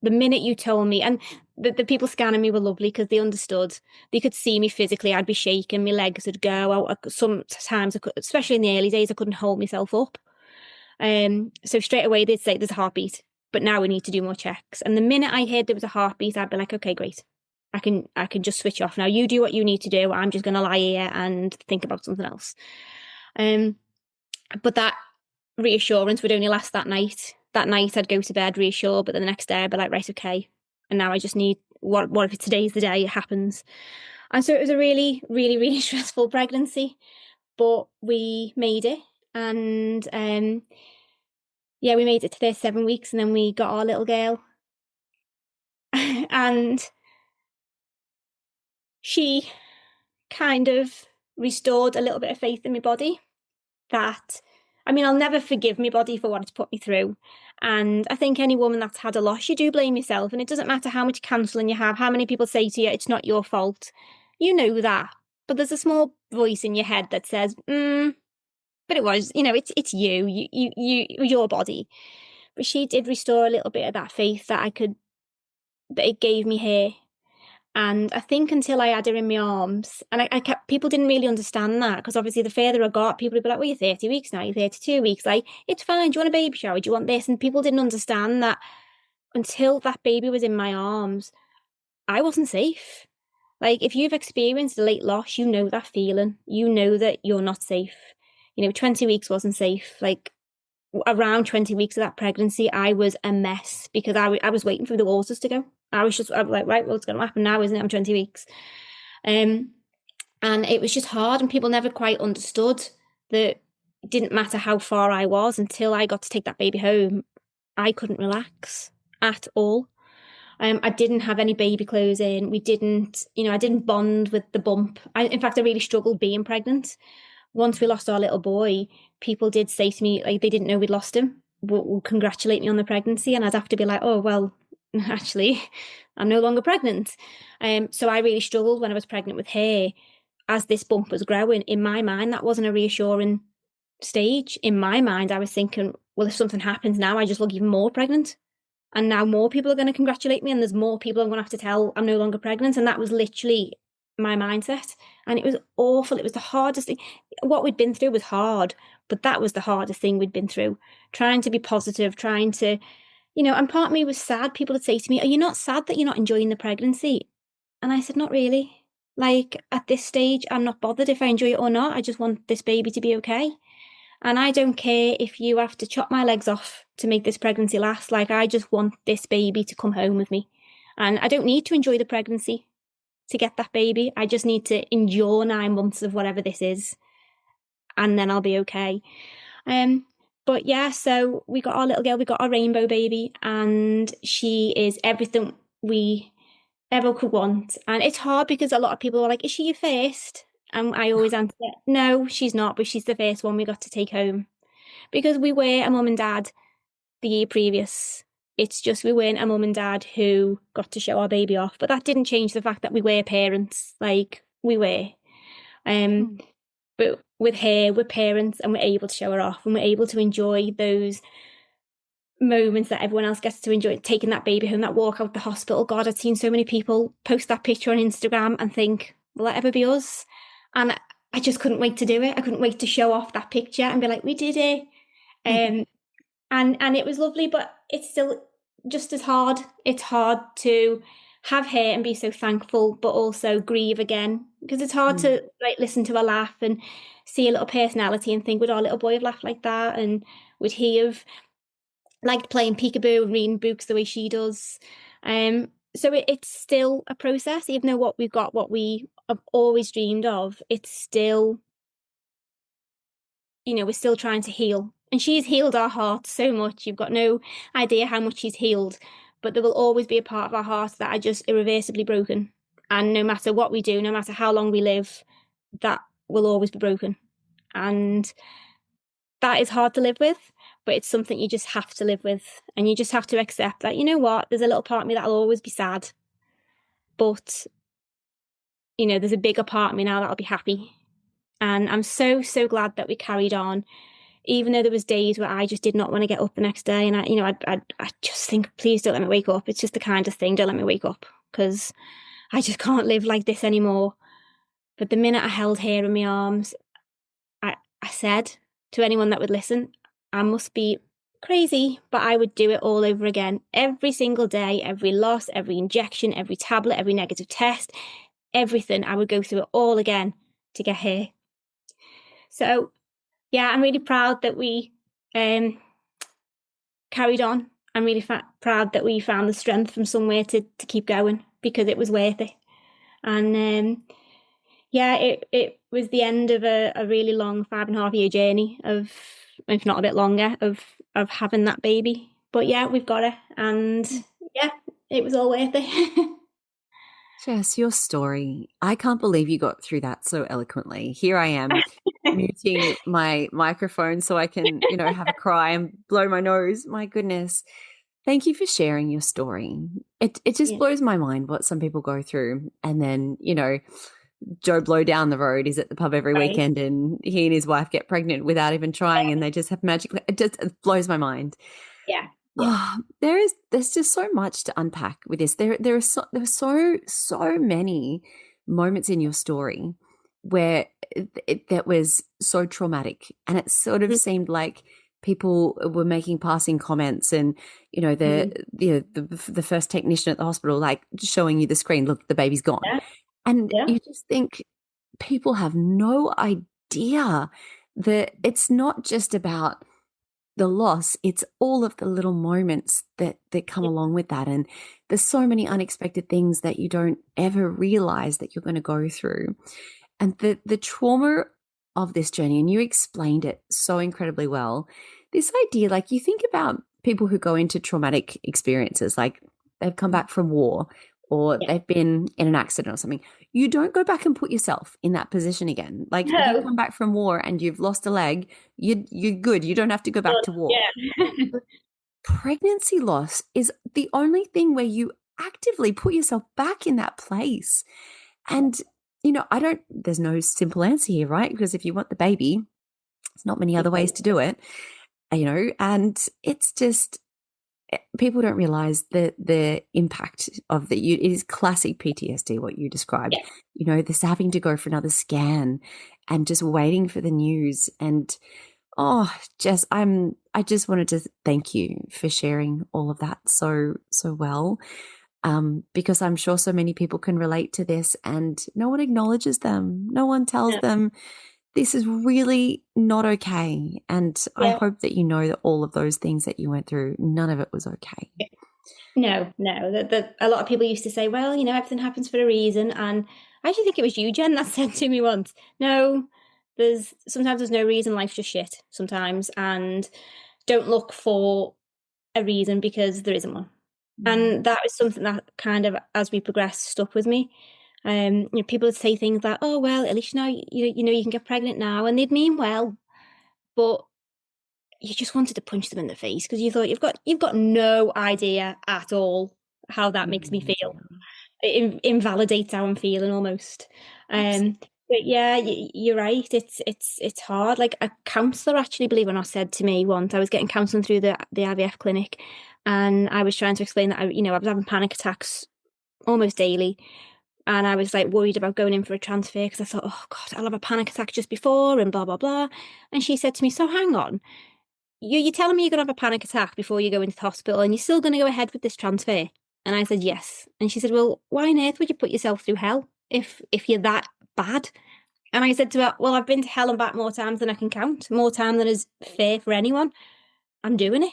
The minute you told me, and the people scanning me were lovely because they understood. They could see me physically. I'd be shaking. My legs would go. Sometimes, especially in the early days, I couldn't hold myself up. So straight away they'd say there's a heartbeat, but now we need to do more checks. And the minute I heard there was a heartbeat, I'd be like, okay, great. I can just switch off now. You do what you need to do. I'm just going to lie here and think about something else. But that reassurance would only last that night. That night I'd go to bed reassured, but then the next day I'd be like, right, okay. And now I just need, what if today's the day it happens? And so it was a really, really, really stressful pregnancy, but we made it. And yeah, we made it to their 7 weeks and then we got our little girl. And she kind of restored a little bit of faith in my body that, I mean, I'll never forgive my body for what it's put me through. And I think any woman that's had a loss, you do blame yourself. And it doesn't matter how much counselling you have, how many people say to you, it's not your fault. You know that. But there's a small voice in your head that says, but it was, it's you, your body. But she did restore a little bit of that faith that it gave me her. And I think until I had her in my arms, and I kept, people didn't really understand that because obviously the further I got, people would be like, well, you're 30 weeks now, you're 32 weeks. Like, it's fine. Do you want a baby shower? Do you want this? And people didn't understand that until that baby was in my arms, I wasn't safe. Like, if you've experienced a late loss, you know that feeling. You know that you're not safe. 20 weeks wasn't safe. Like, around 20 weeks of that pregnancy, I was a mess because I was waiting for the waters to go. I was like, right, well, it's going to happen now, isn't it? I'm 20 weeks. And it was just hard and people never quite understood that it didn't matter how far I was until I got to take that baby home. I couldn't relax at all. I didn't have any baby clothes in. I didn't bond with the bump. In fact, I really struggled being pregnant. Once we lost our little boy, people did say to me, like, they didn't know we'd lost him, but would congratulate me on the pregnancy. And I'd have to be like, oh, well, actually, I'm no longer pregnant. So I really struggled when I was pregnant with her. As this bump was growing, in my mind, that wasn't a reassuring stage. In my mind, I was thinking, well, if something happens now, I just look even more pregnant. And now more people are going to congratulate me and there's more people I'm going to have to tell I'm no longer pregnant. And that was literally my mindset. And it was awful. It was the hardest thing. What we'd been through was hard, but that was the hardest thing we'd been through. Trying to be positive, trying to, and part of me was sad. People would say to me, are you not sad that you're not enjoying the pregnancy? And I said, not really. Like, at this stage, I'm not bothered if I enjoy it or not. I just want this baby to be okay. And I don't care if you have to chop my legs off to make this pregnancy last. Like, I just want this baby to come home with me. And I don't need to enjoy the pregnancy to get that baby. I just need to endure 9 months of whatever this is. And then I'll be okay. But yeah, so we got our little girl, we got our rainbow baby, and she is everything we ever could want. And it's hard because a lot of people are like, is she your first? And I always answer, no, she's not, but she's the first one we got to take home. Because we were a mum and dad the year previous. It's just we weren't a mum and dad who got to show our baby off. But that didn't change the fact that we were parents. Like, we were. But with her, we're parents and we're able to show her off and we're able to enjoy those moments that everyone else gets to enjoy, taking that baby home, that walk out the hospital. God, I'd seen so many people post that picture on Instagram and think, will that ever be us? And I just couldn't wait to do it. I couldn't wait to show off that picture and be like, we did it. And it was lovely, but it's still, just as hard. It's hard to have her and be so thankful, but also grieve again, because it's hard to like listen to her laugh and see a little personality and think, would our little boy have laughed like that? And would he have liked playing peekaboo and reading books the way she does? So it's still a process, even though what we've got, what we have always dreamed of, it's still, we're still trying to heal. And she's healed our hearts so much. You've got no idea how much she's healed. But there will always be a part of our hearts that are just irreversibly broken. And no matter what we do, no matter how long we live, that will always be broken. And that is hard to live with, but it's something you just have to live with. And you just have to accept that, you know what, there's a little part of me that'll always be sad. But, there's a bigger part of me now that'll be happy. And I'm so, so glad that we carried on, even though there was days where I just did not want to get up the next day. And I just think, please don't let me wake up. It's just the kind of thing, don't let me wake up, because I just can't live like this anymore. But the minute I held her in my arms, I said to anyone that would listen, I must be crazy, but I would do it all over again. Every single day, every loss, every injection, every tablet, every negative test, everything. I would go through it all again to get her. So, yeah, I'm really proud that we carried on. I'm really proud that we found the strength from somewhere to keep going, because it was worth it. And yeah, it was the end of a really long 5.5 year journey of, if not a bit longer, of having that baby. But yeah, we've got it. And yeah, it was all worth it. Jess, your story. I can't believe you got through that so eloquently. Here I am muting my microphone so I can, have a cry and blow my nose. My goodness. Thank you for sharing your story. It just blows my mind what some people go through. And then, Joe Blow down the road is at the pub every weekend, and he and his wife get pregnant without even trying, and they just have magic. It blows my mind. Yeah. Oh, there's just so much to unpack with this. There were so many moments in your story where that was so traumatic, and it sort of seemed like people were making passing comments, and the first technician at the hospital like showing you the screen, look, the baby's gone. And you just think people have no idea that it's not just about the loss, it's all of the little moments that come along with that. And there's so many unexpected things that you don't ever realize that you're going to go through. And the trauma of this journey, and you explained it so incredibly well, this idea, like you think about people who go into traumatic experiences, like they've come back from war, or they've been in an accident or something. You don't go back and put yourself in that position again. Like if you come back from war and you've lost a leg, you're good. You don't have to go back to war. Yeah. Pregnancy loss is the only thing where you actively put yourself back in that place. And, there's no simple answer here, right? Because if you want the baby, there's not many other ways to do it, and it's just, people don't realize the impact of it is classic PTSD, what you described. This having to go for another scan and just waiting for the news. And Jess, I just wanted to thank you for sharing all of that so well, because I'm sure so many people can relate to this, and no one acknowledges them. No one tells them this is really not okay. And I hope that that all of those things that you went through, none of it was okay. No. A lot of people used to say, well, everything happens for a reason. And I actually think it was you, Jen, that said to me once, no, sometimes there's no reason. Life's just shit sometimes. And don't look for a reason, because there isn't one. And that was something that kind of, as we progressed, stuck with me. People would say things like, "Oh well, at least you can get pregnant now," and they'd mean well, but you just wanted to punch them in the face, because you thought you've got no idea at all how that makes me feel. It invalidates how I'm feeling almost. But yeah, you're right. It's hard. Like a counsellor actually, believe it or not, said to me once, I was getting counselling through the IVF clinic, and I was trying to explain that I was having panic attacks almost daily. And I was like worried about going in for a transfer, because I thought, oh God, I'll have a panic attack just before and blah, blah, blah. And she said to me, so hang on, you're telling me you're going to have a panic attack before you go into the hospital and you're still going to go ahead with this transfer? And I said, yes. And she said, well, why on earth would you put yourself through hell if you're that bad? And I said to her, well, I've been to hell and back more times than I can count, more time than is fair for anyone. I'm doing it.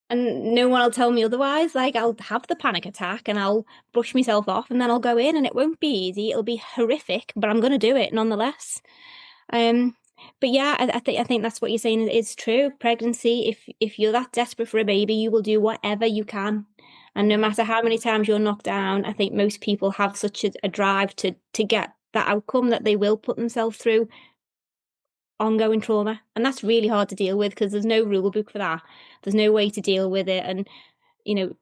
And no one will tell me otherwise. Like, I'll have the panic attack and I'll brush myself off and then I'll go in, and it won't be easy. It'll be horrific, but I'm going to do it nonetheless. But yeah, I think that's what you're saying is true. Pregnancy, if you're that desperate for a baby, you will do whatever you can. And no matter how many times you're knocked down, I think most people have such a drive to get that outcome that they will put themselves through ongoing trauma. And that's really hard to deal with because there's no rule book for that. There's no way to deal with it. And, you know,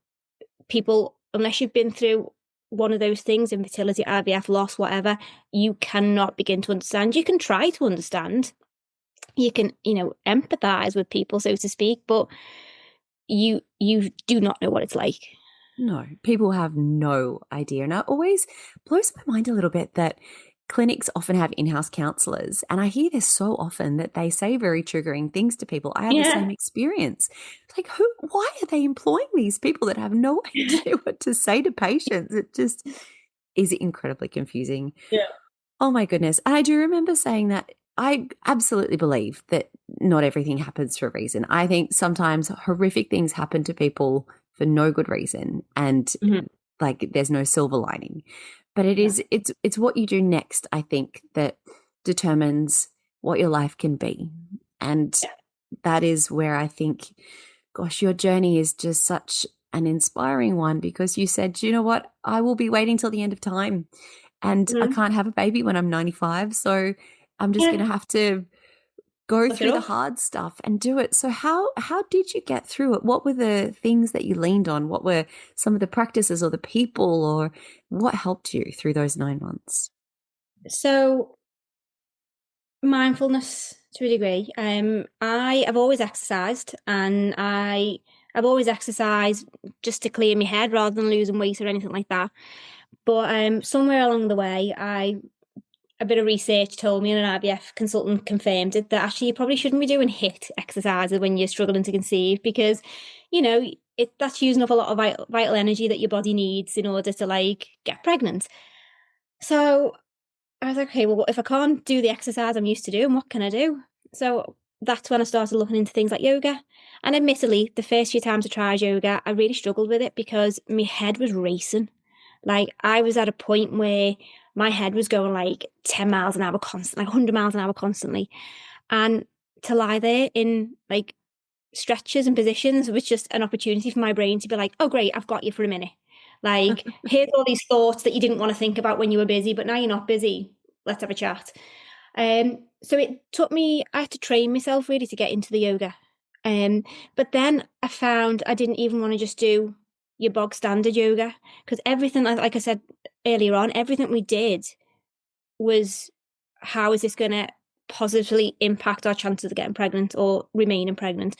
people, unless you've been through one of those things, infertility, IVF, loss, whatever, you cannot begin to understand. You can try to understand. You can, empathize with people, so to speak, but you do not know what it's like. No, people have no idea. And it always blows my mind a little bit that clinics often have in-house counselors. And I hear this so often that they say very triggering things to people. I have the same experience. Like, why are they employing these people that have no idea what to say to patients? It just is incredibly confusing. Yeah. Oh my goodness. And I do remember saying that I absolutely believe that not everything happens for a reason. I think sometimes horrific things happen to people for no good reason, and like there's no silver lining. But it's what you do next, I think, that determines what your life can be. And that is where I think, gosh, your journey is just such an inspiring one, because you said, you know what, I will be waiting till the end of time, and I can't have a baby when I'm 95. So I'm just going to have to go through the hard stuff and do it. So how did you get through it? What were the things that you leaned on? What were some of the practices or the people, or what helped you through those 9 months? So mindfulness to a degree. I have always exercised, and I've always exercised just to clear my head rather than losing weight or anything like that. But somewhere along the way, a bit of research told me, and an IVF consultant confirmed it, that actually you probably shouldn't be doing HIIT exercises when you're struggling to conceive, because, that's using up a lot of vital energy that your body needs in order to get pregnant. So I was like, okay, well, if I can't do the exercise I'm used to doing, what can I do? So that's when I started looking into things like yoga. And admittedly, the first few times I tried yoga, I really struggled with it because my head was racing. Like, I was at a point where my head was going like 10 miles an hour constantly, like 100 miles an hour constantly. And to lie there in like stretches and positions was just an opportunity for my brain to be like, oh, great, I've got you for a minute. Like, here's all these thoughts that you didn't want to think about when you were busy, but now you're not busy. Let's have a chat. So it took me, I had to train myself really to get into the yoga. But then I found I didn't even want to just do your bog standard yoga, because everything, like I said earlier on, everything we did was, how is this going to positively impact our chances of getting pregnant or remaining pregnant?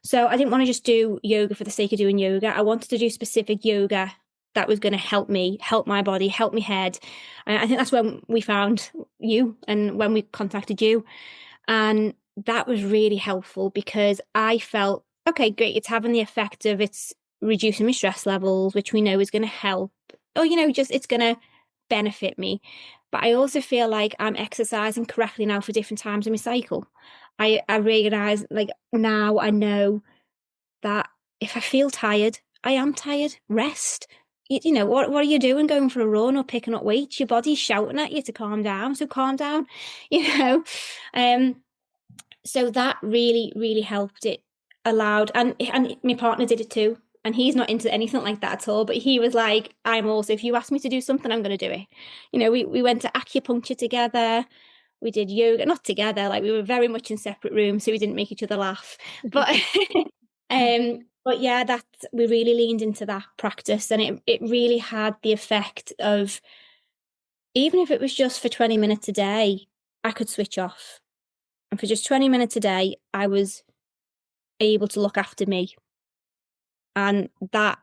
So I didn't want to just do yoga for the sake of doing yoga. I wanted to do specific yoga that was going to help me, help my body, help my head. And I think that's when we found you and when we contacted you. And that was really helpful because I felt, okay, great, it's having the effect of it's reducing my stress levels, which we know is going to help. Or, just it's going to benefit me. But I also feel like I'm exercising correctly now for different times in my cycle. I realize, like, now I know that if I feel tired, I am tired. Rest. What are you doing going for a run or picking up weights? Your body's shouting at you to calm down. So calm down, So that really, really helped. It allowed, and my partner did it too. And he's not into anything like that at all. But he was like, I'm also, if you ask me to do something, I'm going to do it. We went to acupuncture together. We did yoga, not together, like we were very much in separate rooms, so we didn't make each other laugh. But but yeah, we really leaned into that practice, and it really had the effect of, even if it was just for 20 minutes a day, I could switch off. And for just 20 minutes a day, I was able to look after me. And that,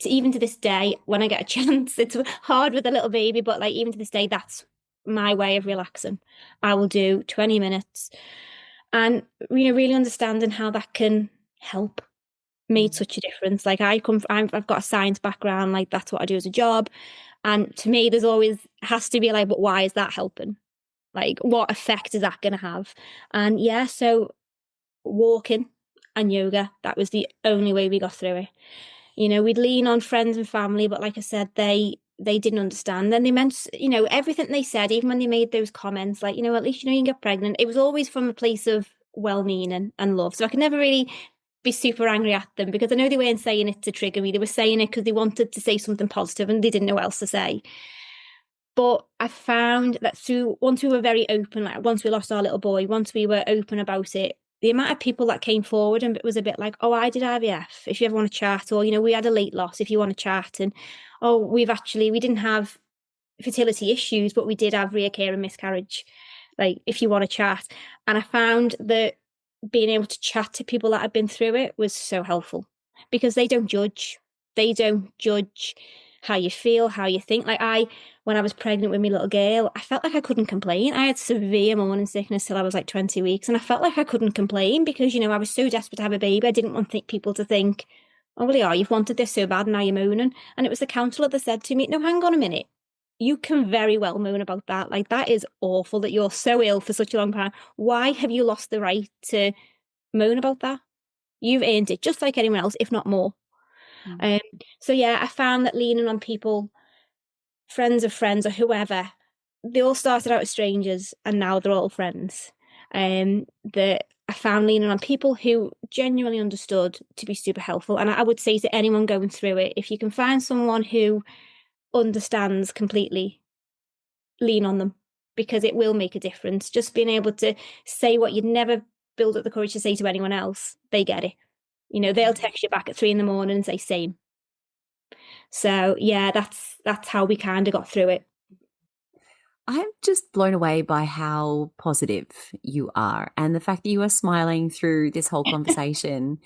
even to this day, when I get a chance, it's hard with a little baby, but even to this day, that's my way of relaxing. I will do 20 minutes. And, really understanding how that can help made such a difference. Like I've got a science background, like that's what I do as a job. And to me, there's always has to be like, but why is that helping? Like, what effect is that going to have? And yeah, so walking and yoga, that was the only way we got through it. We'd lean on friends and family, but like I said, they didn't understand. Then they meant, everything they said, even when they made those comments, like, at least you can get pregnant. It was always from a place of well-meaning and love. So I could never really be super angry at them, because I know they weren't saying it to trigger me. They were saying it because they wanted to say something positive and they didn't know what else to say. But I found that once we were very open, like once we lost our little boy, once we were open about it, the amount of people that came forward and it was a bit like, oh, I did IVF, if you ever want to chat, or, we had a late loss, if you want to chat. And, oh, we didn't have fertility issues, but we did have reoccurring miscarriage, like, if you want to chat. And I found that being able to chat to people that have been through it was so helpful, because they don't judge. They don't judge how you feel, how you think. Like when I was pregnant with my little girl, I felt like I couldn't complain. I had severe morning sickness till I was like 20 weeks. And I felt like I couldn't complain because, I was so desperate to have a baby. I didn't want people to think, oh, well, yeah, you've wanted this so bad and now you're moaning. And it was the counsellor that said to me, no, hang on a minute. You can very well moan about that. Like, that is awful that you're so ill for such a long time. Why have you lost the right to moan about that? You've earned it just like anyone else, if not more. So yeah, I found that leaning on people, friends of friends or whoever, they all started out as strangers and now they're all friends. That I found leaning on people who genuinely understood to be super helpful. And I would say to anyone going through it, if you can find someone who understands completely, lean on them, because it will make a difference. Just being able to say what you'd never build up the courage to say to anyone else, they get it. They'll text you back at 3 a.m. and say same. So yeah, that's how we kind of got through it. I'm just blown away by how positive you are, and the fact that you are smiling through this whole conversation.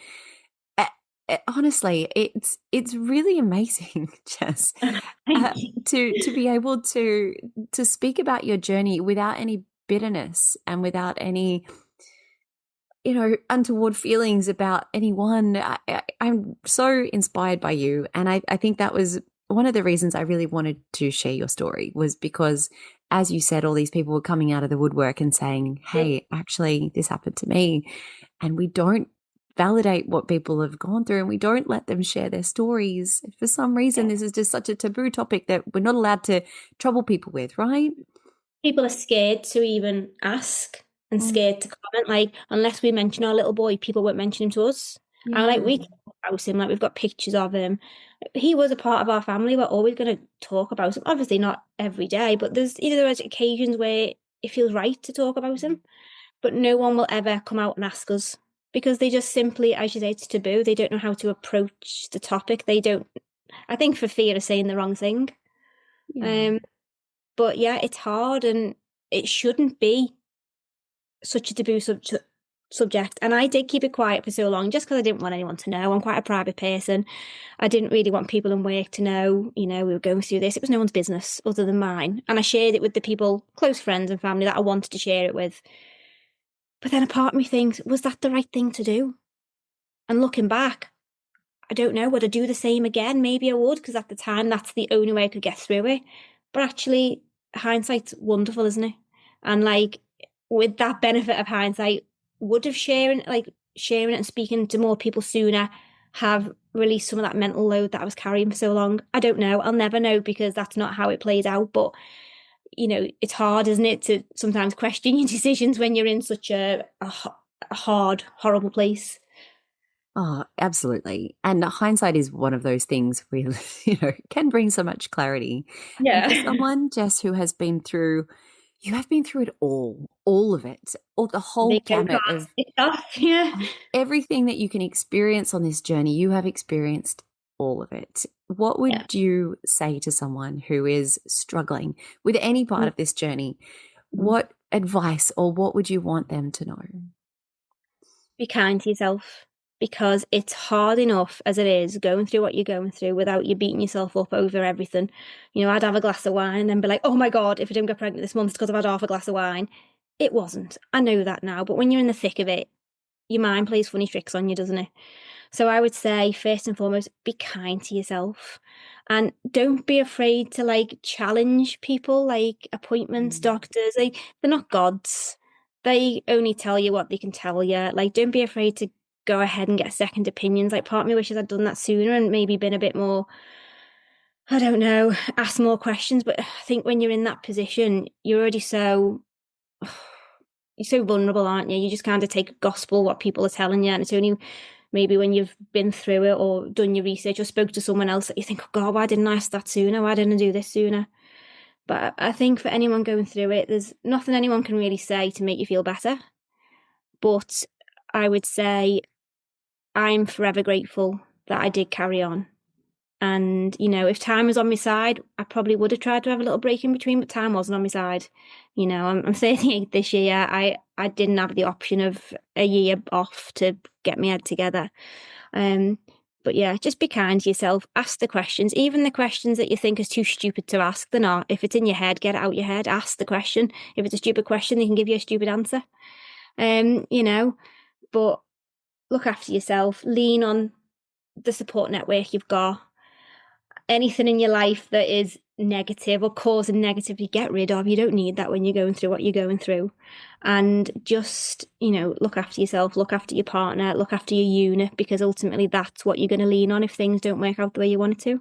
Honestly, it's really amazing, Jess, to be able to speak about your journey without any bitterness and without any untoward feelings about anyone. I'm so inspired by you. And I think that was one of the reasons I really wanted to share your story, was because, as you said, all these people were coming out of the woodwork and saying, hey, actually, this happened to me. And we don't validate what people have gone through, and we don't let them share their stories. For some reason, this is just such a taboo topic that we're not allowed to trouble people with, right? People are scared to even ask and scared to comment. Like, unless we mention our little boy, people won't mention him to us. Yeah. And like, we talk about him, like we've got pictures of him. He was a part of our family. We're always going to talk about him. Obviously not every day, but there's occasions where it feels right to talk about him. But no one will ever come out and ask us, because they just simply, as you say, it's taboo. They don't know how to approach the topic. They don't, I think, for fear of saying the wrong thing. Yeah. But yeah, it's hard, and it shouldn't be such a taboo subject. And I did keep it quiet for so long just because I didn't want anyone to know. I'm quite a private person. I didn't really want people in work to know, we were going through this. It was no one's business other than mine. And I shared it with the people, close friends and family, that I wanted to share it with. But then a part of me thinks, was that the right thing to do? And looking back, I don't know. Would I do the same again? Maybe I would, because at the time, that's the only way I could get through it. But actually, hindsight's wonderful, isn't it? And like, with that benefit of hindsight, would have sharing it and speaking to more people sooner have released some of that mental load that I was carrying for so long? I don't know. I'll never know, because that's not how it plays out. But, it's hard, isn't it, to sometimes question your decisions when you're in such a hard, horrible place. Oh, absolutely. And hindsight is one of those things where, can bring so much clarity. Yeah. And for someone, Jess, who has been through, you have been through it all of it, the whole gamut of everything that you can experience on this journey. You have experienced all of it. What would you say to someone who is struggling with any part of this journey? What advice, or what would you want them to know? Be kind to yourself, because it's hard enough as it is going through what you're going through without you beating yourself up over everything. I'd have a glass of wine and then be like, oh my God, if I don't get pregnant this month, it's because I've had half a glass of wine. It wasn't. I know that now. But when you're in the thick of it, your mind plays funny tricks on you, doesn't it? So I would say, first and foremost, be kind to yourself. And don't be afraid to like challenge people, like appointments, doctors. They're not gods. They only tell you what they can tell you. Like, don't be afraid to go ahead and get second opinions. Like, part of me wishes I'd done that sooner and maybe been a bit more, I don't know, ask more questions. But I think when you're in that position, you're already you're so vulnerable, aren't you? You just kind of take gospel what people are telling you, and it's only maybe when you've been through it or done your research or spoke to someone else that you think, oh God, why didn't I ask that sooner? Why didn't I do this sooner? But I think for anyone going through it, there's nothing anyone can really say to make you feel better. But I would say I'm forever grateful that I did carry on. And, you know, if time was on my side, I probably would have tried to have a little break in between, but time wasn't on my side. You know, I'm 38 this year. I didn't have the option of a year off to get my head together. But yeah, just be kind to yourself. Ask the questions, even the questions that you think is too stupid to ask. They're not. If it's in your head, get it out your head. Ask the question. If it's a stupid question, they can give you a stupid answer. You know, but look after yourself. Lean on the support network you've got. Anything in your life that is negative or causing negativity, get rid of. You don't need that when you're going through what you're going through. And just, you know, look after yourself, look after your partner, look after your unit, because ultimately that's what you're going to lean on if things don't work out the way you want it to.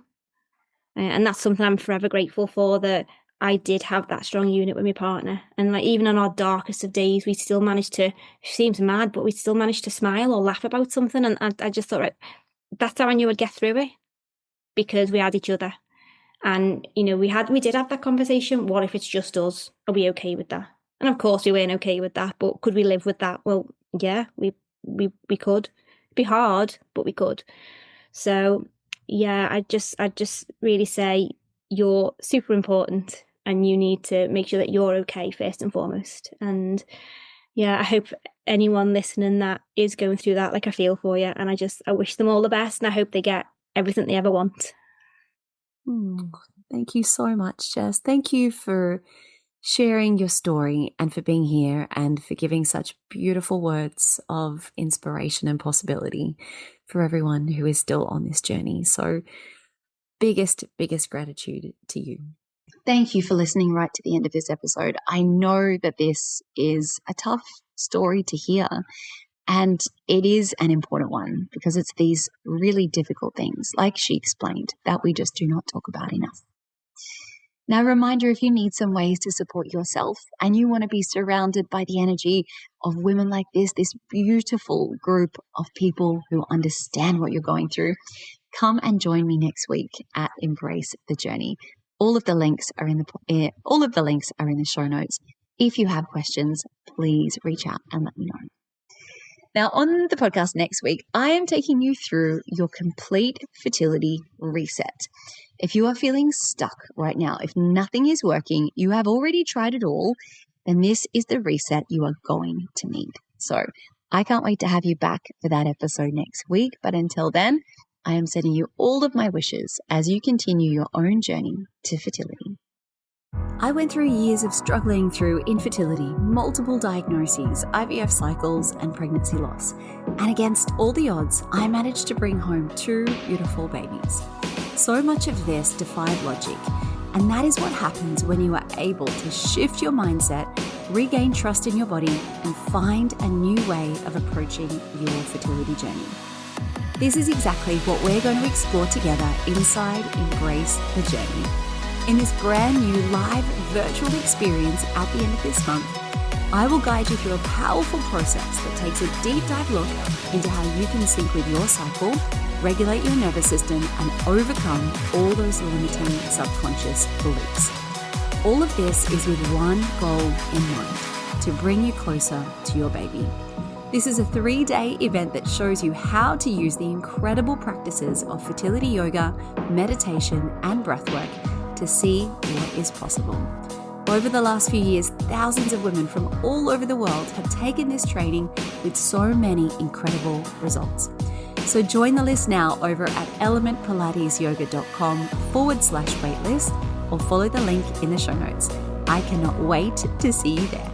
And that's something I'm forever grateful for, that I did have that strong unit with my partner. And like, even on our darkest of days, we still managed to, seems mad, but we still managed to smile or laugh about something. And I just thought, right, that's how I knew I'd get through it, because we had each other. And, you know, we did have that conversation. What if it's just us? Are we okay with that? And of course we weren't okay with that, but could we live with that? Well, yeah, we could. It'd be hard, but we could. So yeah, I'd just really say you're super important and you need to make sure that you're okay first and foremost. And yeah, I hope anyone listening that is going through that, like, I feel for you, and I wish them all the best, and I hope they get everything they ever want. Thank you so much, Jess. Thank you for sharing your story and for being here and for giving such beautiful words of inspiration and possibility for everyone who is still on this journey. So biggest gratitude to you. Thank you for listening right to the end of this episode. I know that this is a tough story to hear, and it is an important one because it's these really difficult things, like she explained, that we just do not talk about enough. Now, a reminder, if you need some ways to support yourself and you want to be surrounded by the energy of women like this beautiful group of people who understand what you're going through, come and join me next week at Embrace the Journey. All of the links are in the show notes. If you have questions, please reach out and let me know. Now, on the podcast next week, I am taking you through your complete fertility reset. If you are feeling stuck right now, if nothing is working, you have already tried it all, then this is the reset you are going to need. So I can't wait to have you back for that episode next week. But until then, I am sending you all of my wishes as you continue your own journey to fertility. I went through years of struggling through infertility, multiple diagnoses, IVF cycles, and pregnancy loss. And against all the odds, I managed to bring home 2 beautiful babies. So much of this defied logic. And that is what happens when you are able to shift your mindset, regain trust in your body, and find a new way of approaching your fertility journey. This is exactly what we're going to explore together inside Embrace the Journey. In this brand new live virtual experience at the end of this month, I will guide you through a powerful process that takes a deep dive look into how you can sync with your cycle, regulate your nervous system, and overcome all those limiting subconscious beliefs. All of this is with one goal in mind: to bring you closer to your baby. This is a 3-day event that shows you how to use the incredible practices of fertility yoga, meditation, and breathwork to see what is possible. Over the last few years, thousands of women from all over the world have taken this training with so many incredible results. So join the list now over at elementpilatesyoga.com/waitlist or follow the link in the show notes. I cannot wait to see you there.